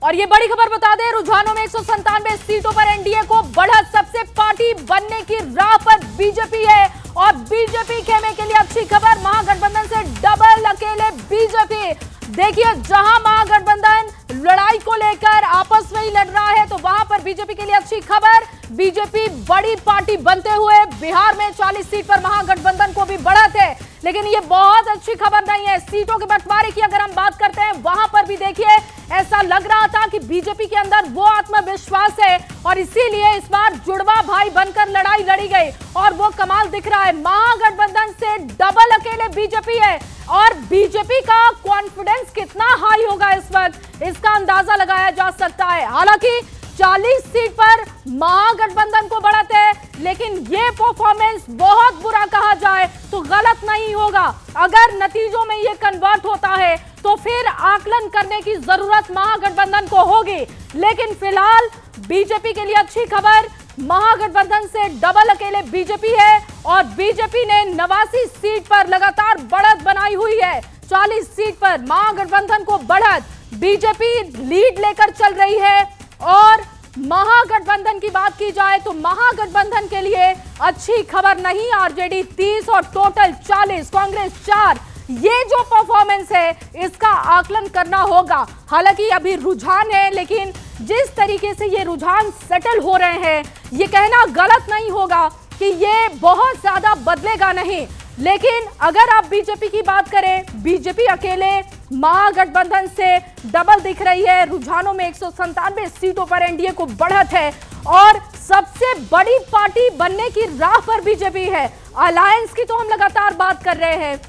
[SPEAKER 4] और ये बड़ी खबर बता दें, रुझानों में 197 सीटों पर एनडीए को बढ़त, सबसे पार्टी बनने की राह पर बीजेपी है। और बीजेपी खेमे के लिए अच्छी खबर, महागठबंधन से डबल अकेले बीजेपी। देखिए जहां महागठबंधन लड़ाई को लेकर आपस में ही लड़ रहा है, तो वहां पर बीजेपी के लिए अच्छी खबर, बीजेपी बड़ी पार्टी बनते हुए बिहार में 40 सीट पर महागठबंधन को भी बढ़त है। लेकिन ये बहुत अच्छी खबर नहीं है। सीटों के बंटवारे की अगर हम बात करते हैं, वहां पर भी देखिए ऐसा लग रहा था कि बीजेपी के अंदर वो आत्मविश्वास है, और इसीलिए इस बार जुड़वा भाई बनकर लड़ाई लड़ी गई, और वो कमाल दिख रहा है। महागठबंधन से डबल अकेले बीजेपी है, और बीजेपी का कॉन्फिडेंस कितना हाई होगा इस वक्त, इसका अंदाजा लगाया जा सकता है। हालांकि 40 सीट पर महागठबंधन को बढ़त है, लेकिन ये परफॉर्मेंस बहुत बुरा कहा जाए तो गलत नहीं होगा। अगर नतीजों में ये कन्वर्ट होता है तो फिर आकलन करने की जरूरत महागठबंधन को होगी। लेकिन फिलहाल बीजेपी के लिए अच्छी खबर, महागठबंधन से डबल अकेले बीजेपी है, और बीजेपी ने 89 सीट पर लगातार बढ़त बनाई हुई है। 40 सीट पर महागठबंधन को बढ़त, बीजेपी लीड लेकर चल रही है। और महागठबंधन की बात की जाए तो महागठबंधन के लिए अच्छी खबर नहीं, आरजेडी 30 और टोटल 40, कांग्रेस 4। ये जो परफॉर्मेंस है इसका आकलन करना होगा। हालांकि अभी रुझान है, लेकिन जिस तरीके से ये रुझान सेटल हो रहे हैं, ये कहना गलत नहीं होगा कि ये बहुत ज्यादा बदलेगा नहीं। लेकिन अगर आप बीजेपी की बात करें, बीजेपी अकेले महागठबंधन से डबल दिख रही है। रुझानों में 197 सीटों पर एनडीए को बढ़त है, और सबसे बड़ी पार्टी बनने की राह पर बीजेपी है। अलायंस की तो हम लगातार बात कर रहे हैं,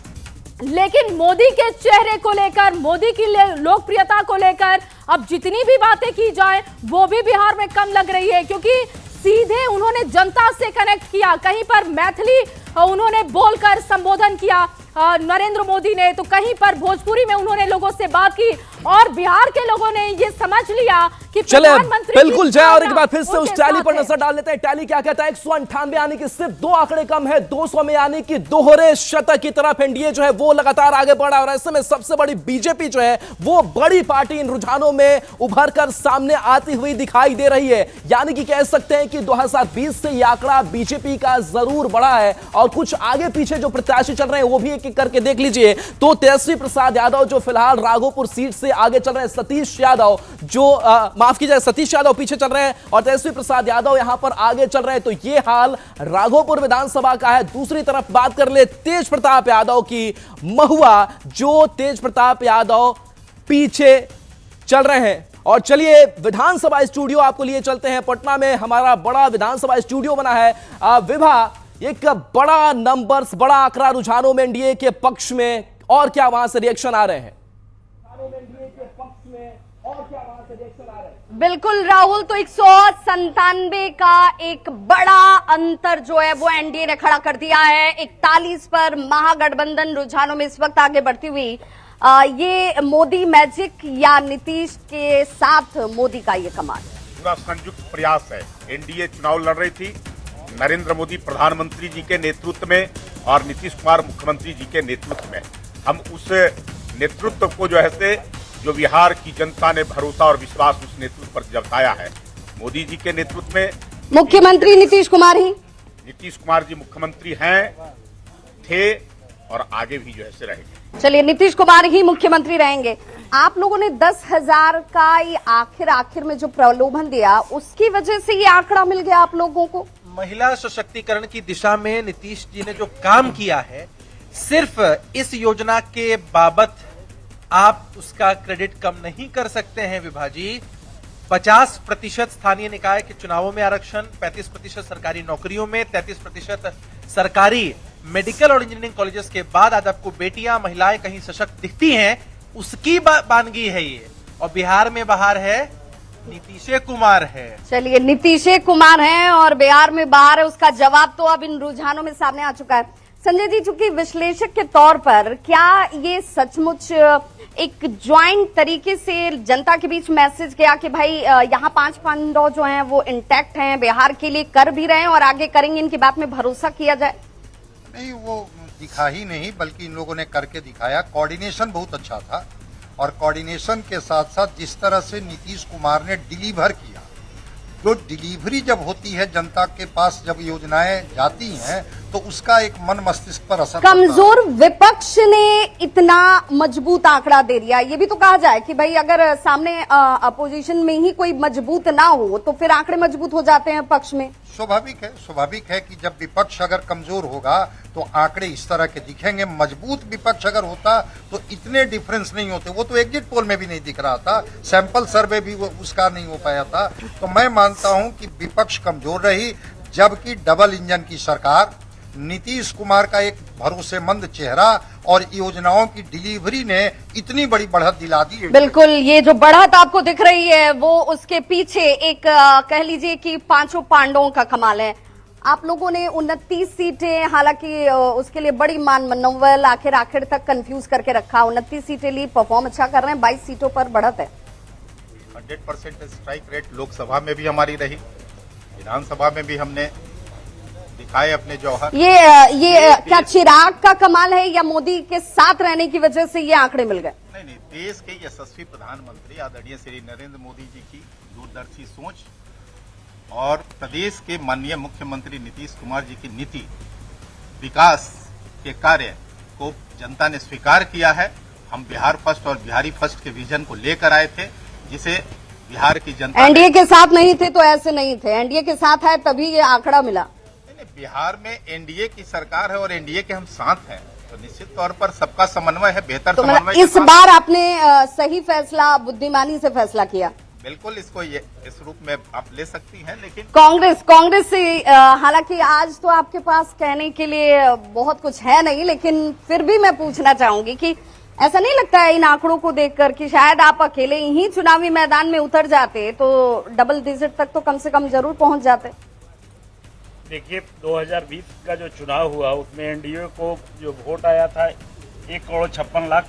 [SPEAKER 4] लेकिन मोदी के चेहरे को लेकर, मोदी की लोकप्रियता को लेकर अब जितनी भी बातें की जाए वो भी बिहार में कम लग रही है, क्योंकि सीधे उन्होंने जनता से कनेक्ट किया, कहीं पर मैथिली उन्होंने बोलकर संबोधन किया नरेंद्र मोदी ने, तो कहीं पर भोजपुरी में उन्होंने लोगों से बात की और बिहार के लोगों ने ये समझ लिया कि प्रधानमंत्री
[SPEAKER 1] बिल्कुल जय। और एक बार फिर से उस टैली पर नजर डाल लेते हैं। टैली क्या कहता है? 198 यानी कि सिर्फ 2 आंकड़े कम है 200 में, यानी कि दोहरे शतक की तरफ एनडीए जो है वो लगातार आगे बढ़ा। और ऐसे में सबसे बड़ी बीजेपी जो है वो बड़ी पार्टी इन रुझानों में उभर कर सामने आती हुई दिखाई दे रही है। यानी कि कह सकते हैं कि 2020 से यह आंकड़ा बीजेपी का जरूर बढ़ा है। और कुछ आगे पीछे जो प्रत्याशी चल रहे हैं वो भी एक एक करके देख लीजिए। तो तेजस्वी प्रसाद यादव जो फिलहाल राघोपुर सीट से आगे चल रहे हैं, सतीश यादव जो माफ कीजिए सतीश यादव पीछे चल रहे हैं और तेजस्वी प्रसाद यादव यहां पर आगे चल रहे हैं। तो यह हाल राघोपुर विधानसभा का है। दूसरी तरफ बात कर ले तेज प्रताप यादव की, महुआ जो तेज प्रताप यादव पीछे चल रहे हैं। और चलिए विधानसभा स्टूडियो आपको लिए चलते हैं। पटना में हमारा बड़ा विधानसभा स्टूडियो बना है। विभा, एक बड़ा नंबर्स, बड़ा आंकड़ा रुझानों में एनडीए के पक्ष में, और क्या वहां से रिएक्शन आ रहे हैं?
[SPEAKER 7] बिल्कुल राहुल, तो 197 का एक बड़ा अंतर जो है वो एनडीए ने खड़ा कर दिया है। 41 पर महागठबंधन रुझानों में इस वक्त आगे बढ़ती हुई। ये मोदी मैजिक या नीतीश के साथ मोदी का ये कमाल
[SPEAKER 5] पूरा संयुक्त प्रयास है। एनडीए चुनाव लड़ रही थी नरेंद्र मोदी प्रधानमंत्री जी के नेतृत्व में और नीतीश कुमार मुख्यमंत्री जी के नेतृत्व में। हम उस नेतृत्व को जो बिहार की जनता ने भरोसा और विश्वास उस नेतृत्व पर जताया है। मोदी जी के नेतृत्व में
[SPEAKER 7] मुख्यमंत्री नीतीश कुमार
[SPEAKER 5] जी मुख्यमंत्री हैं, थे और आगे भी रहेंगे।
[SPEAKER 7] चलिए, नीतीश कुमार ही मुख्यमंत्री रहेंगे। आप लोगों ने 10,000 का ये आखिर में जो प्रलोभन दिया, उसकी वजह से ये आंकड़ा मिल गया आप लोगों को।
[SPEAKER 8] महिला सशक्तिकरण की दिशा में नीतीश जी ने जो काम किया है, सिर्फ इस योजना के बाबत आप उसका क्रेडिट कम नहीं कर सकते हैं विभा जी। 50% स्थानीय निकाय के चुनावों में आरक्षण, 35% सरकारी नौकरियों में, 33% सरकारी मेडिकल और इंजीनियरिंग कॉलेजेस के बाद आज आपको बेटियां, महिलाएं कहीं सशक्त दिखती हैं, उसकी बानगी है ये। और बिहार में बाहर है नीतीश कुमार है।
[SPEAKER 7] चलिए, नीतीश कुमार है और बिहार में बाहर है, उसका जवाब तो अब इन रुझानों में सामने आ चुका है। संजय जी, चूंकि विश्लेषक के तौर पर क्या ये सचमुच एक ज्वाइंट तरीके से जनता के बीच मैसेज गया कि भाई यहाँ 5 पांडव जो हैं वो इंटैक्ट हैं, बिहार के लिए कर भी रहे हैं और आगे करेंगे, इनकी बात में भरोसा किया जाए?
[SPEAKER 9] नहीं, वो दिखा ही नहीं बल्कि इन लोगों ने करके दिखाया। कोऑर्डिनेशन बहुत अच्छा था और कोऑर्डिनेशन के साथ साथ जिस तरह से नीतीश कुमार ने डिलीवर किया, जो डिलीवरी जब होती है जनता के पास, जब योजनाएं जाती हैं तो उसका एक मन मस्तिष्क पर असर।
[SPEAKER 7] कमजोर विपक्ष ने इतना मजबूत आंकड़ा दे दिया। ये भी तो कहा जाए कि भाई अगर सामने अपोजिशन में ही कोई मजबूत ना हो तो फिर आंकड़े मजबूत हो जाते हैं पक्ष में।
[SPEAKER 9] स्वाभाविक है कि जब विपक्ष अगर कमजोर होगा तो आंकड़े इस तरह के दिखेंगे। मजबूत विपक्ष अगर होता तो इतने डिफरेंस नहीं होते। वो तो एग्जिट पोल में भी नहीं दिख रहा था, सैंपल सर्वे भी उसका नहीं हो पाया था। तो मैं मानता हूं कि विपक्ष कमजोर रही, जबकि डबल इंजन की सरकार, नीतीश कुमार का एक भरोसेमंद चेहरा और योजनाओं की डिलीवरी ने इतनी बड़ी बढ़त दिला दी।
[SPEAKER 7] बिल्कुल, ये जो बढ़त आपको दिख रही है वो उसके पीछे एक कह लीजिए कि 5 पांडवों का कमाल है। आप लोगों ने 29 सीटें, हालांकि उसके लिए बड़ी मान मनोबल आखिर तक कंफ्यूज करके रखा। 29 सीटें ली, परफॉर्म अच्छा कर रहे हैं, 22 सीटों पर बढ़त है।
[SPEAKER 5] 100% स्ट्राइक रेट लोकसभा में भी हमारी रही, विधानसभा में भी हमने दिखाए अपने जौहर।
[SPEAKER 7] ये क्या चिराग का कमाल है या मोदी के साथ रहने की वजह से ये आंकड़े मिल गए?
[SPEAKER 5] नहीं, देश के यशस्वी प्रधानमंत्री आदरणीय श्री नरेंद्र मोदी जी की दूरदर्शी सोच और प्रदेश के माननीय मुख्यमंत्री नीतीश कुमार जी की नीति, विकास के कार्य को जनता ने स्वीकार किया है। हम बिहार फर्स्ट और बिहारी फर्स्ट के विजन को लेकर आए थे, जिसे बिहार की जनता
[SPEAKER 7] एनडीए के साथ नहीं थे तो ऐसे नहीं थे, एनडीए के साथ है तभी ये आंकड़ा मिला।
[SPEAKER 5] बिहार में एनडीए की सरकार है और एनडीए के हम साथ हैं, तो निश्चित तौर पर सबका समन्वय है, बेहतर
[SPEAKER 7] तो
[SPEAKER 5] समन्वय।
[SPEAKER 7] इस बार आपने सही फैसला, बुद्धिमानी से फैसला किया।
[SPEAKER 5] बिल्कुल, इसको इस रूप में आप ले सकती हैं। लेकिन
[SPEAKER 7] कांग्रेस से हालांकि आज तो आपके पास कहने के लिए बहुत कुछ है नहीं, लेकिन फिर भी मैं पूछना चाहूंगी कि ऐसा नहीं लगता है इन आंकड़ों को देखकर कि शायद आप अकेले ही चुनावी मैदान में उतर जाते तो डबल डिजिट तक तो कम से कम जरूर पहुंच जाते?
[SPEAKER 10] देखिए 2020 का जो चुनाव हुआ उसमें एनडीए को जो वोट आया था 1,56,00,000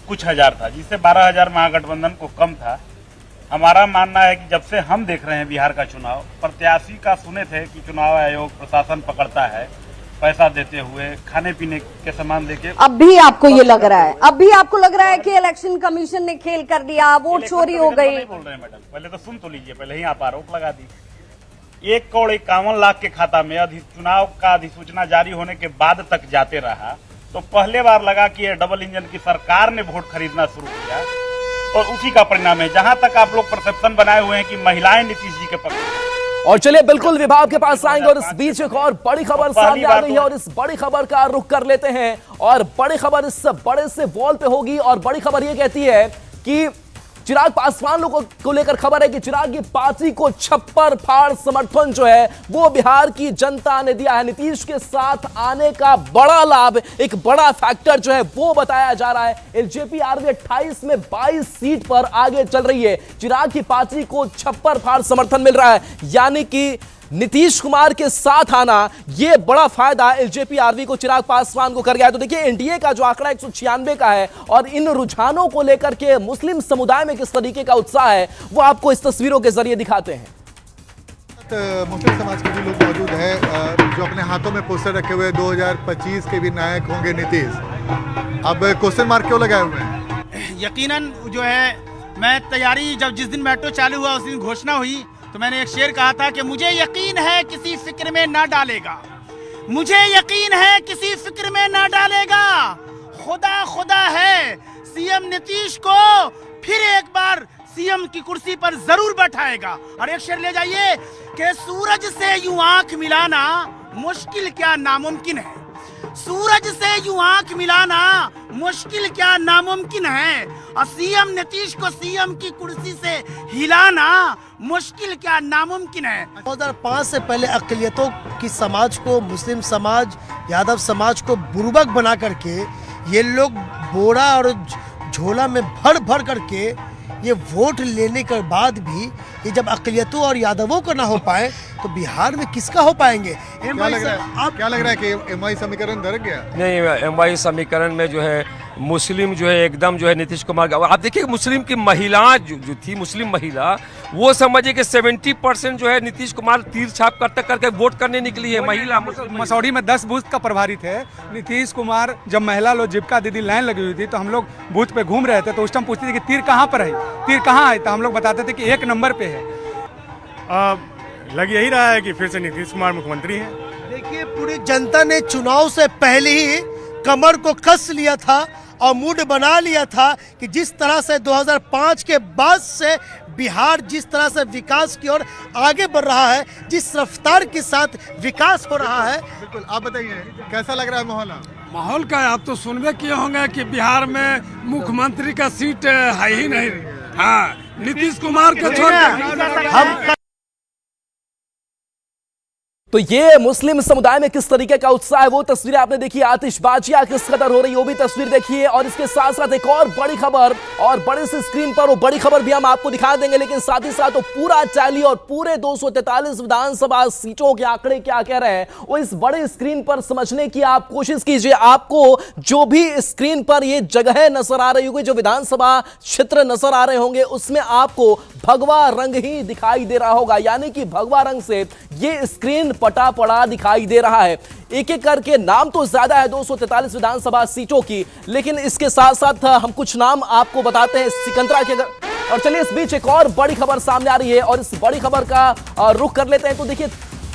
[SPEAKER 10] कुछ हजार था, जिससे 12,000 महागठबंधन को कम था। हमारा मानना है कि जब से हम देख रहे हैं बिहार का चुनाव, प्रत्याशी का सुने थे कि चुनाव आयोग प्रशासन पकड़ता है पैसा देते हुए, खाने पीने के सामान देके।
[SPEAKER 7] अब भी आपको ये लग रहा है, अब भी आपको लग रहा है कि इलेक्शन कमीशन ने खेल कर दिया, वोट चोरी हो गई?
[SPEAKER 10] नहीं बोल रहे हैं मैडम, पहले तो सुन तो लीजिए, पहले ही आप आरोप लगा दी। 1,51,00,000 के खाता में चुनाव का अधिसूचना जारी होने के बाद तक जाते रहा, तो पहले बार लगा कि ये डबल इंजन की सरकार ने वोट खरीदना शुरू किया, और उसी का परिणाम है। जहां तक आप लोग परसेप्शन बनाए हुए हैं कि महिलाएं नीतीश जी के पक्ष में।
[SPEAKER 1] और चलिए बिल्कुल विभाग के पास आएंगे, और इस बीच एक और बड़ी खबर सामने आ गई है, और इस बड़ी खबर का रुख कर लेते हैं। और बड़ी खबर इस बड़े से वॉल पे होगी, और बड़ी खबर ये कहती है कि चिराग पासवान लोगों को लेकर खबर है कि चिराग की पार्टी को छप्पर फाड़ समर्थन जो है वो बिहार की जनता ने दिया है। नीतीश के साथ आने का बड़ा लाभ, एक बड़ा फैक्टर जो है वो बताया जा रहा है। एलजेपी आरवी 28 में 22 सीट पर आगे चल रही है। चिराग की पार्टी को छप्पर फाड़ समर्थन मिल रहा है, यानी कि नीतीश कुमार के साथ आना यह बड़ा फायदा एलजेपी आरवी को, चिराग पासवान को कर गया है। तो देखिए एनडीए का जो आंकड़ा 196 का है, और इन रुझानों को लेकर के मुस्लिम समुदाय में किस तरीके का उत्साह है वो आपको इस तस्वीरों के जरिए दिखाते हैं।
[SPEAKER 11] मुस्लिम समाज के भी लोग मौजूद हैं जो अपने हाथों में पोस्टर रखे हुए 2025 के भी नायक होंगे नीतीश। अब क्वेश्चन मार्क क्यों लगाए हुए हैं?
[SPEAKER 12] यकीनन जो है, मैं तैयारी जब जिस दिन मेट्रो चालू हुआ उस दिन घोषणा हुई तो मैंने एक शेर कहा था कि मुझे यकीन है किसी फिक्र में ना डालेगा, मुझे यकीन है किसी फिक्र में ना डालेगा, खुदा खुदा है सीएम नीतीश को फिर एक बार सीएम की कुर्सी पर जरूर बैठाएगा। और एक शेर ले जाइए कि सूरज से यूं आंख मिलाना मुश्किल क्या नामुमकिन है, सूरज से यूं आंख मिलाना मुश्किल क्या नामुमकिन है, और सीएम नीतीश को सीएम की कुर्सी से हिलाना मुश्किल क्या नामुमकिन है।
[SPEAKER 13] 2005 से पहले अक़लियतों की समाज को, मुस्लिम समाज, यादव समाज को बुर्बक बना करके ये लोग बोरा और झोला में भर भर करके ये वोट लेने के बाद भी ये जब अक़लियतों और यादवों को ना हो पाए तो बिहार में किसका हो पाएंगे?
[SPEAKER 11] क्या लग रहा है कि एमवाई समीकरण दरक गया?
[SPEAKER 14] नहीं, एमवाई समीकरण में जो है मुस्लिम जो है एकदम जो है नीतीश कुमार, आप देखिए मुस्लिम की महिला जो थी, मुस्लिम महिला, वो समझिए कि 70% जो है नीतीश कुमार तीर छाप करते करके वोट करने निकली है। महिला
[SPEAKER 15] मसौड़ी में 10 बूथ का प्रभारी थे नीतीश कुमार। जब महिला लोग जीविका दीदी लाइन लगी हुई थी तो हम लोग बूथ पे घूम रहे थे, तो उस टाइम पूछते थे कि तीर कहाँ पर है, तीर कहाँ है, तो हम लोग बताते थे कि 1 नंबर पे है।
[SPEAKER 16] लग यही रहा है कि फिर से नीतीश कुमार मुख्यमंत्री हैं।
[SPEAKER 13] देखिए पूरी जनता ने चुनाव से पहले ही कमर को कस लिया था और मूड बना लिया था कि जिस तरह से 2005 के बाद से बिहार जिस तरह से विकास की ओर आगे बढ़ रहा है, जिस रफ्तार के साथ विकास हो रहा है।
[SPEAKER 11] बिल्कुल, आप बताइए कैसा लग रहा है माहौल?
[SPEAKER 17] माहौल का आप तो सुनबे किए होंगे कि बिहार में मुख्यमंत्री का सीट है ही नहीं। हाँ, नीतीश कुमार के छोड़
[SPEAKER 1] तो ये मुस्लिम समुदाय में किस तरीके का उत्साह है वो तस्वीरें आपने देखी, आतिशबाजियां किस कदर हो रही है वो भी तस्वीर देखिए। और इसके साथ साथ एक और बड़ी खबर, और बड़े से स्क्रीन पर वो बड़ी खबर भी हम आपको दिखा देंगे, लेकिन साथ ही साथ वो पूरा टैली और पूरे 243 विधानसभा सीटों के आंकड़े क्या कह रहे हैं वो इस बड़े स्क्रीन पर समझने की आप कोशिश कीजिए। आपको जो भी स्क्रीन पर ये जगह नजर आ रही होगी, जो विधानसभा क्षेत्र नजर आ रहे होंगे, उसमें आपको भगवा रंग ही दिखाई दे रहा होगा, यानी कि भगवा रंग से ये स्क्रीन पटा पड़ा दिखाई दे रहा है। एक एक करके नाम तो ज्यादा है 243 विधानसभा सीटों की, लेकिन इसके साथ साथ हम कुछ नाम आपको बताते हैं सिकंदरा के। और चलिए इस बीच एक और बड़ी खबर सामने आ रही है, और इस बड़ी खबर का रुख कर लेते हैं। तो देखिए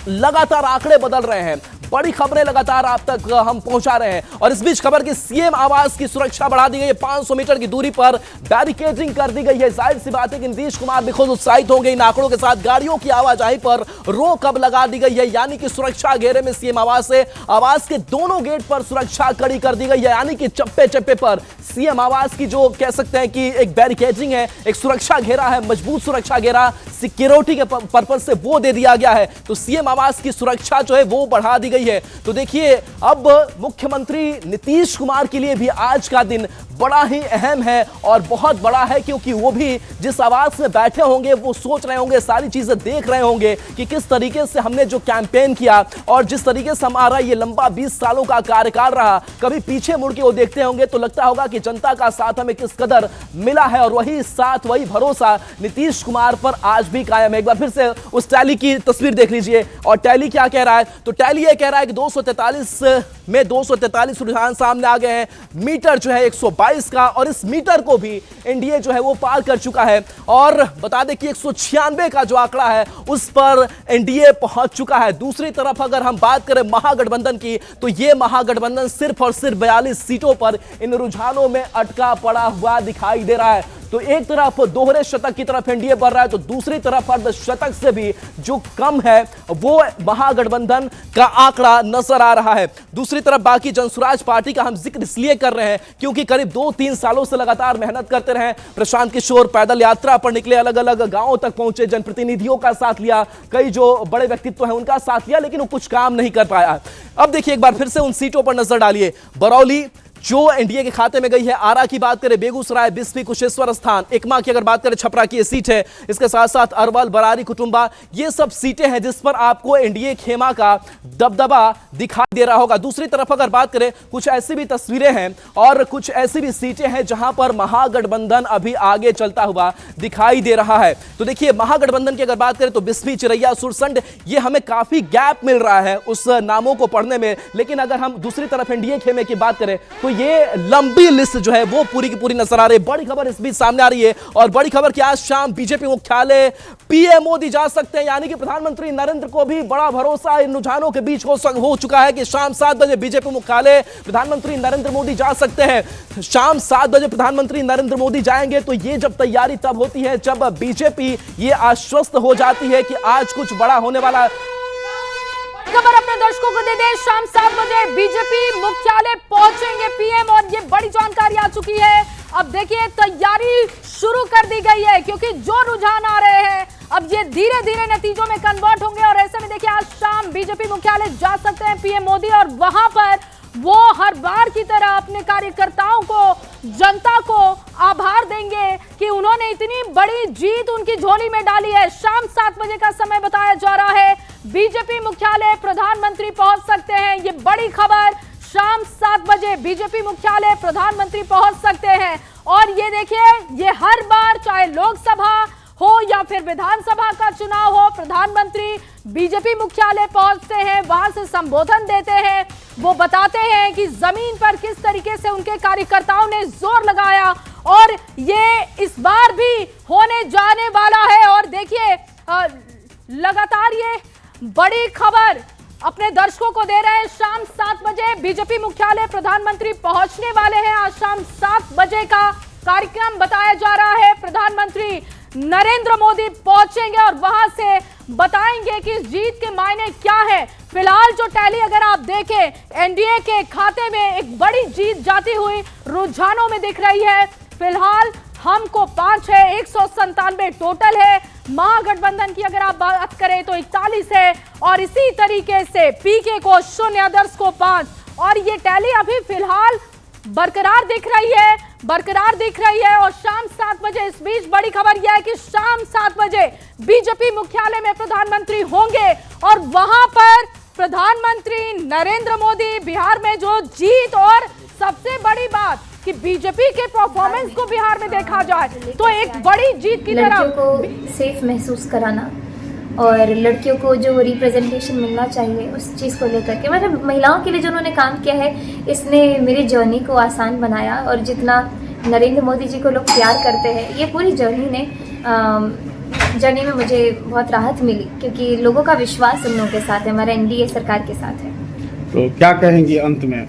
[SPEAKER 1] लगातार आंकड़े बदल रहे हैं, बड़ी खबरें लगातार आप तक हम पहुंचा रहे हैं। और इस बीच खबर की सीएम आवास की सुरक्षा बढ़ा दी गई है, 500 मीटर की दूरी पर बैरिकेडिंग कर दी गई है। जाहिर सी बात है कि नीतीश कुमार भी खुद उत्साहित होंगे इन आंकड़ों के साथ। गाड़ियों की आवाजाही पर रोक अब लगा दी गई है, यानी कि सुरक्षा घेरे में सीएम आवास है। आवास के दोनों गेट पर सुरक्षा कड़ी कर दी गई है, यानी कि चप्पे चप्पे पर सीएम आवास की जो कह सकते हैं कि एक बैरिकेडिंग है, एक सुरक्षा घेरा है, मजबूत सुरक्षा घेरा सिक्योरिटी के पर्पज से वो दे दिया गया है। तो सीएम आवास की सुरक्षा जो है वो बढ़ा दी गई है। तो देखिए अब मुख्यमंत्री नीतीश कुमार के लिए भी आज का दिन बड़ा ही अहम है और बहुत बड़ा है, क्योंकि वो भी जिस आवाज में बैठे होंगे वो सोच रहे होंगे, सारी चीजें देख रहे होंगे कि किस तरीके से हमने जो कैंपेन किया और जिस तरीके से हमारा ये लंबा 20 सालों का कार्यकाल रहा, कभी पीछे मुड़ के वो देखते होंगे तो लगता होगा कि जनता का साथ हमें किस कदर मिला है और वही साथ, वही भरोसा नीतीश कुमार पर आज भी कायम है। एक बार फिर से उस टैली की तस्वीर देख लीजिए और टैली क्या कह रहा है, तो टैली ये कह रहा है कि 243 में 243 रुझान सामने आ गए हैं, मीटर जो है 122 का, और इस मीटर को भी एनडीए जो है वो पार कर चुका है। और बता दें कि 196 का जो आंकड़ा है उस पर एनडीए पहुंच चुका है। दूसरी तरफ अगर हम बात करें महागठबंधन की, तो ये महागठबंधन सिर्फ और सिर्फ 42 सीटों पर इन रुझानों में अटका पड़ा हुआ दिखाई दे रहा है। तो एक तरफ दोहरे शतक की तरफ एनडीए बढ़ रहा है, तो दूसरी तरफ अर्धशतक से भी जो कम है वो महागठबंधन का आंकड़ा नजर आ रहा है। दूसरी तरफ बाकी जनसुराज पार्टी का हम जिक्र इसलिए कर रहे हैं क्योंकि करीब 2-3 सालों से लगातार मेहनत करते रहे। प्रशांत किशोर पैदल यात्रा पर निकले, अलग अलग गांवों तक पहुंचे, जनप्रतिनिधियों का साथ लिया, कई जो बड़े व्यक्तित्व हैं उनका साथ लिया, लेकिन वो कुछ काम नहीं कर पाया। अब देखिए एक बार फिर से उन सीटों पर नजर डालिए। बरौली जो एनडीए के खाते में गई है, आरा की बात करें, बेगूसराय, बिस्फी, कुशेश्वर स्थान, एकमा की अगर बात करें, छपरा की ये सीट है, इसके साथ साथ अरवल, बरारी, कुटुंबा, ये सब सीटें हैं जिस पर आपको एनडीए खेमा का दबदबा दिखाई दे रहा होगा। दूसरी तरफ अगर बात करें, कुछ ऐसी भी तस्वीरें हैं और कुछ ऐसी भी सीटें हैं जहां पर महागठबंधन अभी आगे चलता हुआ दिखाई दे रहा है। तो देखिए महागठबंधन की अगर बात करें तो बिस्फी, चिरैया, सुरसंड, ये हमें काफी गैप मिल रहा है उस नामों को पढ़ने में। लेकिन अगर हम दूसरी तरफ एनडीए खेमे की बात करें तो ये लंबी लिस्ट जो है वो पूरी की पूरी नजर आ रही है। बड़ी खबर इस बीच सामने आ रही है और बड़ी खबर कि आज शाम बीजेपी मुख्यालय पीएम मोदी जा सकते हैं, यानी कि प्रधानमंत्री नरेंद्र को भी बड़ा भरोसा इन रुझानों के बीच हो चुका है कि शाम 7 बजे बीजेपी मुख्यालय प्रधानमंत्री नरेंद्र मोदी जा सकते हैं। शाम 7 बजे प्रधानमंत्री नरेंद्र मोदी जाएंगे तो ये जब तैयारी तब होती है जब बीजेपी ये आश्वस्त हो जाती है कि आज कुछ बड़ा होने वाला।
[SPEAKER 4] खबर अपने दर्शकों को दे दें, शाम 7 बजे बीजेपी मुख्यालय पहुंचेंगे पीएम और ये बड़ी जानकारी आ चुकी है। अब देखिए तैयारी शुरू कर दी गई है क्योंकि जो रुझान आ रहे हैं अब ये धीरे धीरे नतीजों में कन्वर्ट होंगे और ऐसे में देखिए आज शाम बीजेपी मुख्यालय जा सकते हैं पीएम मोदी और वहां पर वो हर बार की तरह अपने कार्यकर्ताओं को, जनता को आभार देंगे कि उन्होंने इतनी बड़ी जीत उनकी झोली में डाली है। शाम 7 बजे का समय बताया जा रहा है, बीजेपी मुख्यालय प्रधानमंत्री पहुंच सकते हैं। ये बड़ी खबर, शाम 7 बजे बीजेपी मुख्यालय प्रधानमंत्री पहुंच सकते हैं। और ये देखिए ये हर बार चाहे लोकसभा हो या फिर विधानसभा का चुनाव हो, प्रधानमंत्री बीजेपी मुख्यालय पहुंचते हैं, वहां से संबोधन देते हैं, वो बताते हैं कि जमीन पर किस तरीके से उनके कार्यकर्ताओं ने जोर लगाया और ये इस बार भी होने जाने वाला है। और देखिए लगातार ये बड़ी खबर अपने दर्शकों को दे रहे हैं। शाम 7 बजे बीजेपी मुख्यालय प्रधानमंत्री पहुंचने वाले हैं। आज शाम 7 बजे का कार्यक्रम बताया जा रहा है। प्रधानमंत्री नरेंद्र मोदी पहुंचेंगे और वहां से बताएंगे कि इस जीत के मायने क्या है। फिलहाल जो टैली अगर आप देखें एनडीए के खाते में एक बड़ी जीत जाती हुई रुझानों में दिख रही है। फिलहाल हमको 5 है, 197 टोटल है। महागठबंधन की अगर आप बात करें तो 41 है और इसी तरीके से पीके को 0, अदर्स को 5 और ये टैली अभी फिलहाल बरकरार दिख रही है और शाम 7 बजे इस बीच बड़ी खबर यह है कि शाम 7 बजे बीजेपी मुख्यालय में प्रधानमंत्री होंगे और वहां पर प्रधानमंत्री नरेंद्र मोदी बिहार में जो जीत और सबसे बड़ी बात कि बीजेपी के परफॉर्मेंस को बिहार में देखा जाए तो एक बड़ी जीत की तरह
[SPEAKER 18] लड़कियों को सेफ महसूस कराना और लड़कियों को जो रिप्रेजेंटेशन मिलना चाहिए उस चीज़ को लेकर के मतलब महिलाओं के लिए जो उन्होंने काम किया है इसने मेरी जर्नी को आसान बनाया। और जितना नरेंद्र मोदी जी को लोग प्यार करते हैं ये पूरी जर्नी में मुझे बहुत राहत मिली क्योंकि लोगों का विश्वास उन लोगों के साथ है, हमारा एनडीए सरकार के साथ है।
[SPEAKER 16] तो क्या कहेंगी अंत में?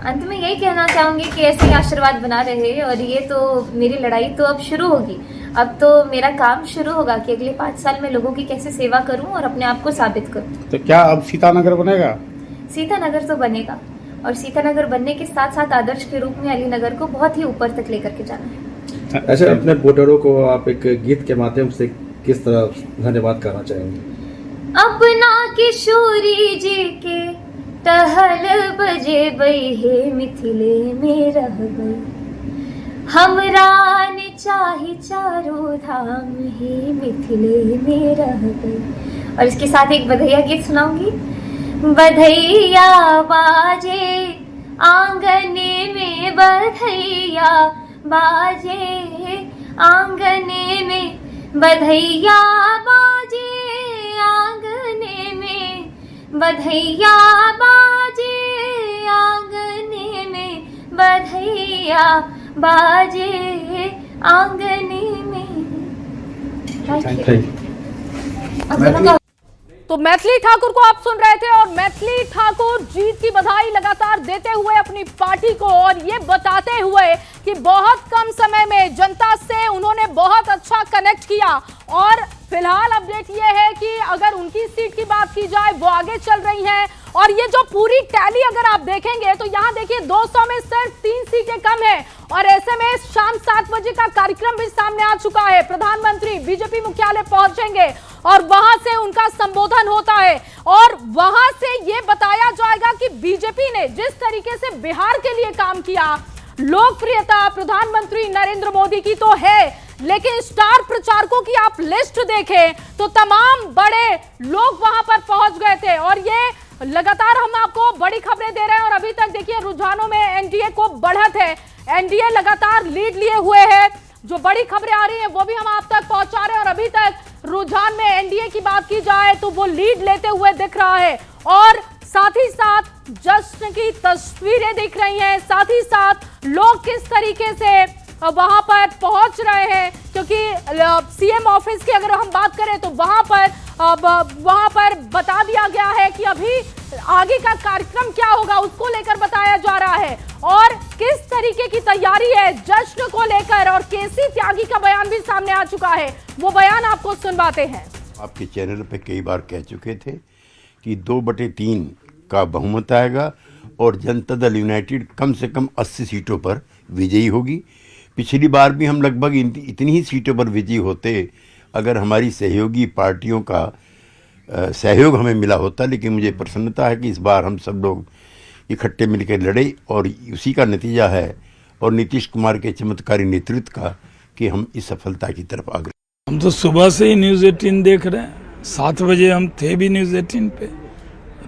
[SPEAKER 18] अंत में यही कहना चाहूँगी कि ऐसे ही आशीर्वाद बना रहे और ये तो मेरी लड़ाई तो अब शुरू होगी। अब तो मेरा काम शुरू होगा कि अगले 5 साल में लोगों की कैसे सेवा करूं और अपने आप को साबित करूं।
[SPEAKER 16] तो क्या अब सीतानगर बनेगा?
[SPEAKER 18] सीतानगर तो बनेगा और सीतानगर बनने के साथ साथ आदर्श के रूप में अलीनगर को बहुत ही ऊपर तक लेकर के जाना है।
[SPEAKER 19] अच्छा, अपने वोटरों को आप एक गीत के माध्यम से किस तरह धन्यवाद करना चाहेंगे?
[SPEAKER 18] अपना किशोरी जी के टहल बजे बई हे मिथिले में रह गई हमरा ने चाहे चारों धाम ही मिथिले में रह गई। और इसके साथ एक बधैया गीत सुनाऊंगी। बधैया बाजे आंगने में, बधैया बाजे आंगने में, बधैया बाजे आंगने में, बधैया बाजे आंगने में, बधैया बाजे आंगने में।
[SPEAKER 4] तो मैथिली ठाकुर को आप सुन रहे थे और मैथिली ठाकुर जीत की बधाई लगातार देते हुए अपनी पार्टी को और ये बताते हुए कि बहुत कम समय में जनता से उन्होंने बहुत अच्छा कनेक्ट किया। और फिलहाल अपडेट ये है कि अगर उनकी सीट की बात की जाए वो आगे चल रही हैं और ये जो पूरी टैली अगर आप देखेंगे तो यहाँ देखिए 200 में सिर्फ 3 सीटें कम है और ऐसे में शाम 7 बजे का कार्यक्रम भी सामने आ चुका है। प्रधानमंत्री बीजेपी मुख्यालय पहुंचेंगे और वहां से उनका संबोधन होता है और वहां से ये बताया जाएगा कि बीजेपी ने जिस तरीके से बिहार के लिए काम किया, लोकप्रियता प्रधानमंत्री नरेंद्र मोदी की तो है, लेकिन स्टार प्रचारकों की आप लिस्ट देखें तो तमाम बड़े लोग वहां पर पहुंच गए थे और ये लगातार हम आपको बड़ी खबरें दे रहे हैं। और अभी तक देखिए रुझानों में एनडीए को बढ़त है, एनडीए लगातार लीड लिए हुए है। जो बड़ी खबरें आ रही हैं वो भी हम आप तक पहुंचा रहे हैं और अभी तक रुझान में एनडीए की बात की जाए तो वो लीड लेते हुए दिख रहा है और साथ ही साथ जश्न की तस्वीरें दिख रही हैं, साथ ही साथ लोग किस तरीके से वहां पर पहुंच रहे हैं, क्योंकि सीएम ऑफिस की अगर हम बात करें तो वहां पर बता दिया गया है कि अभी आगे का कार्यक्रम क्या होगा उसको लेकर बताया जा रहा है और किस तरीके की तैयारी है जश्न को लेकर। और केसी त्यागी का बयान भी सामने आ चुका है, वो बयान आपको सुनवाते हैं।
[SPEAKER 20] आपके चैनल पे कई बार कह चुके थे कि 2/3 का बहुमत आएगा और जनता दल यूनाइटेड कम से कम 80 सीटों पर विजयी होगी। पिछली बार भी हम लगभग इतनी ही सीटों पर विजयी होते अगर हमारी सहयोगी पार्टियों का सहयोग हमें मिला होता, लेकिन मुझे प्रसन्नता है कि इस बार हम सब लोग इकट्ठे मिलकर लड़े और उसी का नतीजा है और नीतीश कुमार के चमत्कारी नेतृत्व का कि हम इस सफलता की तरफ आ गए।
[SPEAKER 17] हम तो सुबह से ही न्यूज़ 18 देख रहे हैं, 7 बजे हम थे भी न्यूज़ 18 पे,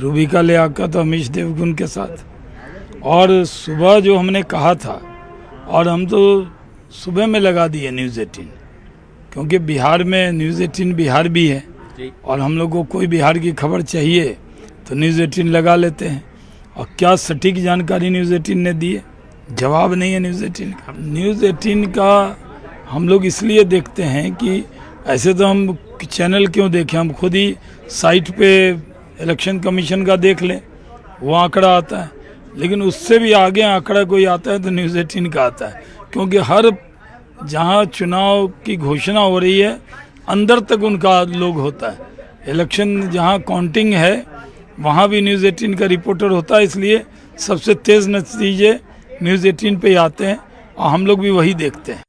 [SPEAKER 17] रूबिका लियाकत और अमीश देवगुन के साथ। और सुबह जो हमने कहा था और हम तो सुबह में लगा दिए न्यूज़ 18, क्योंकि बिहार में न्यूज़ 18 बिहार भी है और हम लोग को कोई बिहार की खबर चाहिए तो न्यूज़ 18 लगा लेते हैं। और क्या सटीक जानकारी न्यूज़ 18 ने दी है, जवाब नहीं है न्यूज़ 18 का। न्यूज़ 18 का हम लोग इसलिए देखते हैं कि ऐसे तो हम चैनल क्यों देखें, हम खुद ही साइट पे इलेक्शन कमीशन का देख लें, वो आंकड़ा आता है, लेकिन उससे भी आगे आंकड़ा कोई आता है तो न्यूज़ 18 का आता है, क्योंकि हर जहां चुनाव की घोषणा हो रही है अंदर तक उनका लोग होता है। इलेक्शन जहां काउंटिंग है वहां भी न्यूज़ 18 का रिपोर्टर होता है, इसलिए सबसे तेज़ नतीजे न्यूज़ 18 पे आते हैं और हम लोग भी वही देखते हैं।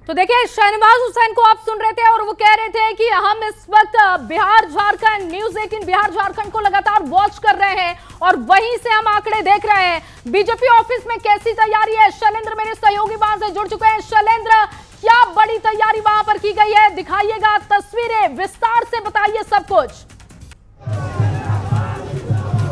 [SPEAKER 4] तो देखिए शहनवाज हुसैन को आप सुन रहे थे और वो कह रहे थे कि हम इस वक्त बिहार झारखंड न्यूज़ 18 बिहार झारखंड को लगातार वॉच कर रहे हैं और वहीं से हम आंकड़े देख रहे हैं। बीजेपी ऑफिस में कैसी तैयारी है, शैलेंद्र मेरे सहयोगी वहां से जुड़ चुके हैं। शैलेंद्र, क्या बड़ी तैयारी वहां पर की गई है, दिखाइएगा तस्वीरें, विस्तार से बताइए सब कुछ।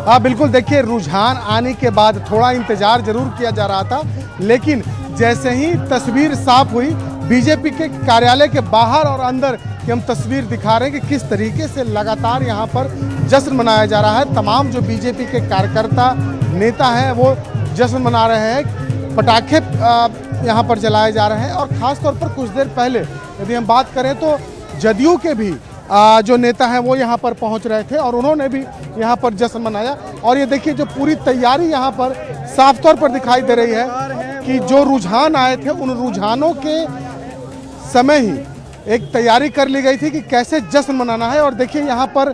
[SPEAKER 21] हाँ बिल्कुल, देखिए रुझान आने के बाद थोड़ा इंतजार जरूर किया जा रहा था, लेकिन जैसे ही तस्वीर साफ हुई बीजेपी के कार्यालय के बाहर और अंदर की हम तस्वीर दिखा रहे हैं कि किस तरीके से लगातार यहाँ पर जश्न मनाया जा रहा है। तमाम जो बीजेपी के कार्यकर्ता नेता हैं वो जश्न मना रहे हैं, पटाखे यहाँ पर जलाए जा रहे हैं और ख़ास तौर पर कुछ देर पहले यदि हम बात करें तो जदयू के भी जो नेता हैं वो यहाँ पर पहुँच रहे थे और उन्होंने भी यहाँ पर जश्न मनाया। और ये देखिए जो पूरी तैयारी यहाँ पर साफ तौर पर दिखाई दे रही है कि जो रुझान आए थे उन रुझानों के समय ही एक तैयारी कर ली गई थी कि कैसे जश्न मनाना है। और देखिए यहाँ पर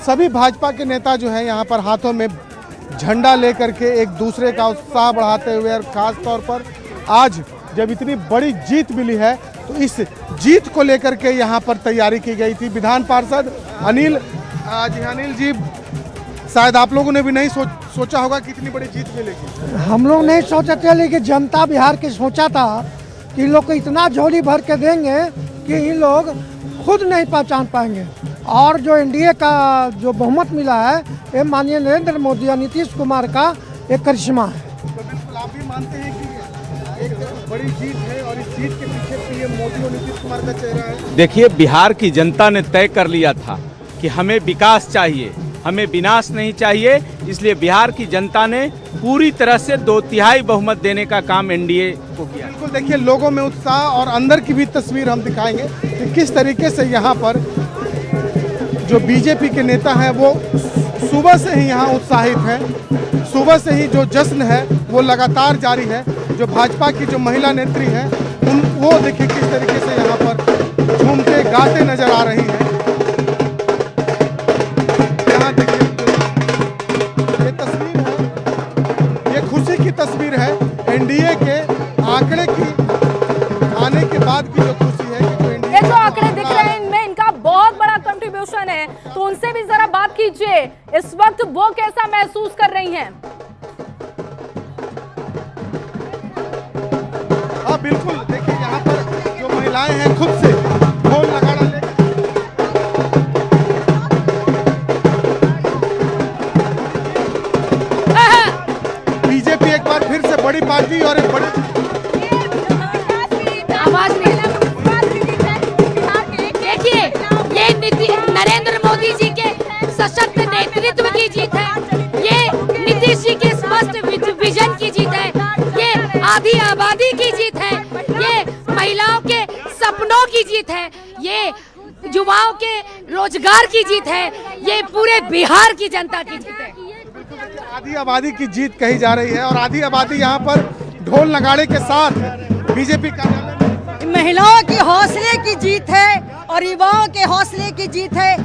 [SPEAKER 21] सभी भाजपा के नेता जो हैं यहाँ पर हाथों में झंडा लेकर के एक दूसरे का उत्साह बढ़ाते हुए, और ख़ास तौर पर आज जब इतनी बड़ी जीत मिली है तो इस जीत को लेकर के यहाँ पर तैयारी की गई थी। विधान पार्षद अनिल जी शायद आप लोगों ने भी नहीं सोचा होगा कि इतनी बड़ी जीत मिलेगी।
[SPEAKER 3] हम लोग नहीं सोचे थे, लेकिन जनता बिहार की सोचा था कि इन लोग को इतना झोली भर के देंगे कि इन लोग खुद नहीं पहचान पाएंगे। और जो एनडीए का जो बहुमत मिला है, ये माननीय नरेंद्र मोदी और नीतीश कुमार का एक करिश्मा है।
[SPEAKER 21] तो बिल्कुल आप भी मानते हैं कि एक बड़ी जीत है और इस जीत के पीछे पीएम मोदी और नीतीश कुमार का चेहरा है।
[SPEAKER 22] देखिए, बिहार की जनता ने तय कर लिया था कि हमें विकास चाहिए, हमें विनाश नहीं चाहिए, इसलिए बिहार की जनता ने पूरी तरह से 2/3 बहुमत देने का काम एनडीए को किया।
[SPEAKER 21] बिल्कुल देखिए, लोगों में उत्साह और अंदर की भी तस्वीर हम दिखाएंगे कि किस तरीके से यहाँ पर जो बीजेपी के नेता हैं वो सुबह से ही यहाँ उत्साहित हैं। सुबह से ही जो जश्न है वो लगातार जारी है। जो भाजपा की जो महिला नेत्री हैं वो देखिए किस तरीके से यहाँ पर झूमते गाते नजर आ रही हैं। यहाँ देखिए ये तस्वीर है, ये खुशी की तस्वीर है एनडीए के आंकड़े की आने के बाद की जो खुशी है कि जो
[SPEAKER 4] ये जो आंकड़े दिख रहे हैं इनमें इनका बहुत बड़ा कंट्रीब्यूशन है, तो उनसे भी जरा बात कीजिए, इस वक्त वो कैसा महसूस कर रही हैं?
[SPEAKER 21] हाँ बिल्कुल, देखिए यहाँ पर जो महिलाएं हैं खुद से ढोल नगाड़ा लेकर बीजेपी एक बार फिर से बड़ी पार्टी और एक बड़ी
[SPEAKER 23] आवाज नहीं। देखिए, ये नरेंद्र मोदी जी के सशक्त नेतृत्व की जीत है, ये नीतीश जी के स्पष्ट विजन की जीत है, ये आधी आबादी की जीत है, ये महिलाओं के सपनों की जीत है, ये युवाओं के रोजगार की जीत है, ये पूरे बिहार की जनता की जीत है।
[SPEAKER 21] आधी आबादी की जीत कही जा रही है और आधी आबादी यहाँ पर ढोल नगाड़े के साथ बीजेपी कार्यालय में
[SPEAKER 3] महिलाओं के हौसले की जीत है और युवाओं के हौसले की जीत है।